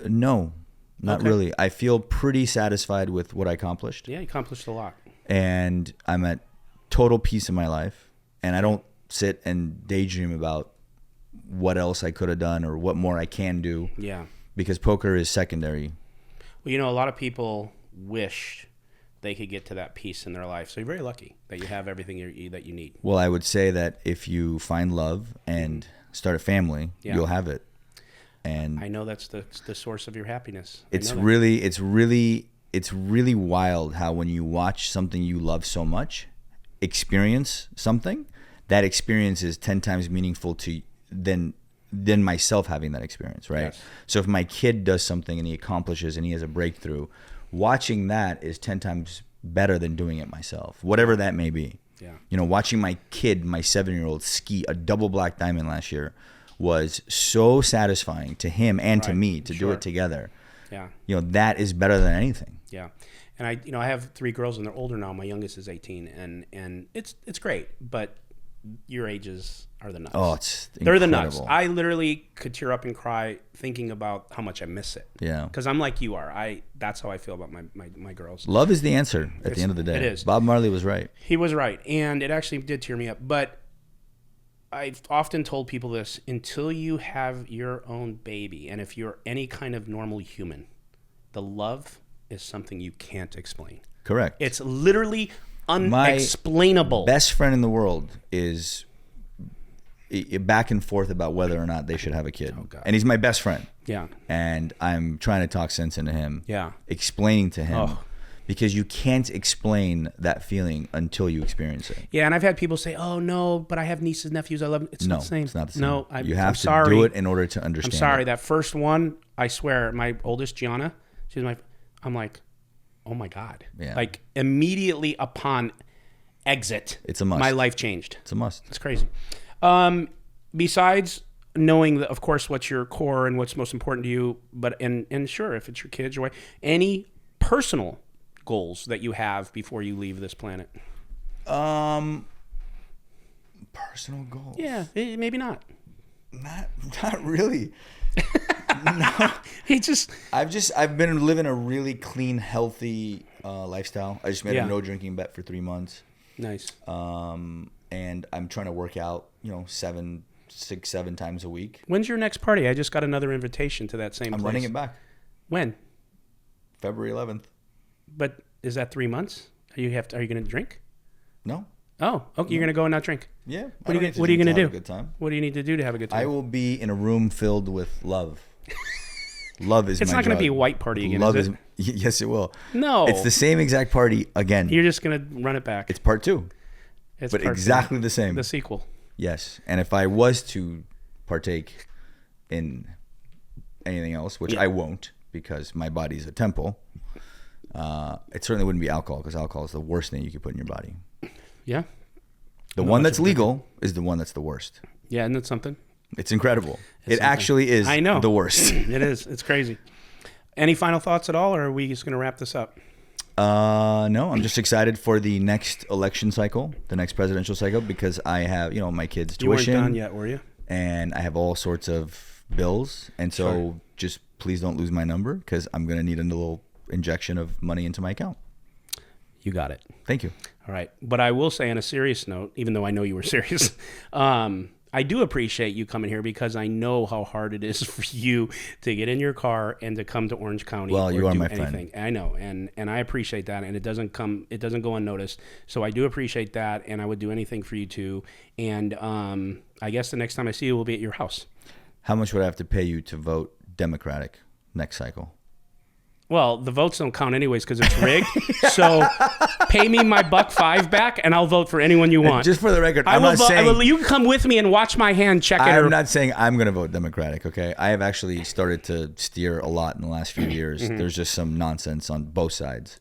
no, not really. I feel pretty satisfied with what I accomplished. Yeah, you accomplished a lot. And I'm at total peace in my life. And I don't sit and daydream about what else I could have done or what more I can do. Yeah. Because poker is secondary. Well, a lot of people wish they could get to that peace in their life. So you're very lucky that you have everything that you need. Well, I would say that if you find love and start a family, you'll have it. And I know that's the source of your happiness. It's really wild how when you watch something you love so much experience something, that experience is 10 times meaningful to than myself having that experience, right? Yes. So if my kid does something and he accomplishes and he has a breakthrough, watching that is 10 times better than doing it myself, whatever that may be. Yeah. You know, watching my kid, my 7-year-old, ski a double black diamond last year was so satisfying to him and to me to do it together. Yeah. You know, that is better than anything. Yeah. And I have 3 girls and they're older now. My youngest is 18 and it's great, but your ages are the nuts. Oh, it's incredible. They're the nuts. I literally could tear up and cry thinking about how much I miss it. Yeah. Because I'm like you are. That's how I feel about my girls. Love is the answer at the end of the day. It is. Bob Marley was right. He was right. And it actually did tear me up. But I've often told people this, until you have your own baby, and if you're any kind of normal human, the love is something you can't explain. Correct. It's literally unexplainable. My best friend in the world is back and forth about whether or not they should have a kid. Oh, God. And he's my best friend. Yeah. And I'm trying to talk sense into him. Yeah. Explaining to him. Oh. Because you can't explain that feeling until you experience it. Yeah, and I've had people say, "Oh no, but I have nieces and nephews. I love them." It's not the same. It's not the same. No, you have I'm to sorry. do it in order to understand. I'm sorry. It. That first one, I swear, my oldest Gianna, I'm like, oh my God. Yeah. Like immediately upon exit, it's a must. My life changed. It's a must. It's crazy. Besides knowing, that, of course, what's your core and what's most important to you, but and sure, if it's your kids, your wife, any personal goals that you have before you leave this planet? Personal goals. Yeah, maybe not. Not really. No. I've been living a really clean, healthy lifestyle. I just made a no drinking bet for 3 months. Nice. And I'm trying to work out, 7 times a week. When's your next party? I just got another invitation to that same place. I'm running it back. When? February 11th. But is that 3 months? Are you going to drink? No. Oh, okay. You're going to go and not drink. Yeah. What are you going to do? Have a good time. What do you need to do to have a good time? I will be in a room filled with love. Love is it's my not going to drug. be a white party again, love is it? Yes, it will. No. It's the same exact party again. You're just going to run it back. It's part 2. It's but part exactly 2. the same. The sequel. Yes. And if I was to partake in anything else, which I won't because my body's a temple, it certainly wouldn't be alcohol, because alcohol is the worst thing you could put in your body. Yeah. The one that's legal is the one that's the worst. Yeah, isn't that something? It's incredible. It actually is the worst. It is. It's crazy. Any final thoughts at all, or are we just going to wrap this up? No, I'm just excited for the next election cycle, the next presidential cycle, because I have, my kids' tuition. You weren't done yet, were you? And I have all sorts of bills. And so just please don't lose my number, because I'm going to need a little injection of money into my account. You got it. Thank you. All right. But I will say, on a serious note, even though I know you were serious, I do appreciate you coming here, because I know how hard it is for you to get in your car and to come to Orange County. Well, you are my friend. I know, and I appreciate that, and it doesn't go unnoticed. So I do appreciate that, and I would do anything for you too. And I guess the next time I see you will be at your house. How much would I have to pay you to vote Democratic next cycle? Well, the votes don't count anyways because it's rigged. So pay me my $1.05 back, and I'll vote for anyone you want. Just for the record, you can come with me and watch my hand check it. I'm not saying I'm going to vote Democratic, okay? I have actually started to steer a lot in the last few years. Mm-hmm. There's just some nonsense on both sides.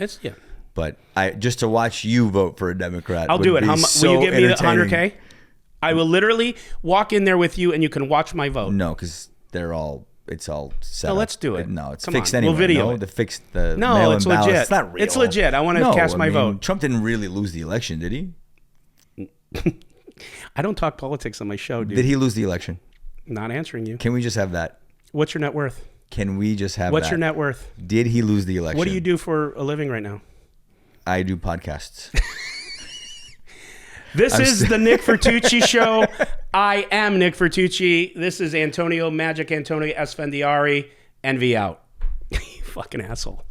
But just to watch you vote for a Democrat, I'll do it. So will you give me the $100K? I will literally walk in there with you, and you can watch my vote. No, because it's all set No, up. let's do it. No, it's Come fixed on. anyway. We'll video it. No, it's legit. It's not real. It's legit. I want to cast my vote. Trump didn't really lose the election, did he? I don't talk politics on my show, dude. Did he lose the election? Not answering you. Can we just have that? What's your net worth? Can we just have What's that? your net worth? Did he lose the election? What do you do for a living right now? I do podcasts. This is the Nick Vertucci Show. I am Nick Vertucci. This is Antonio Esfandiari. Envy out. You fucking asshole.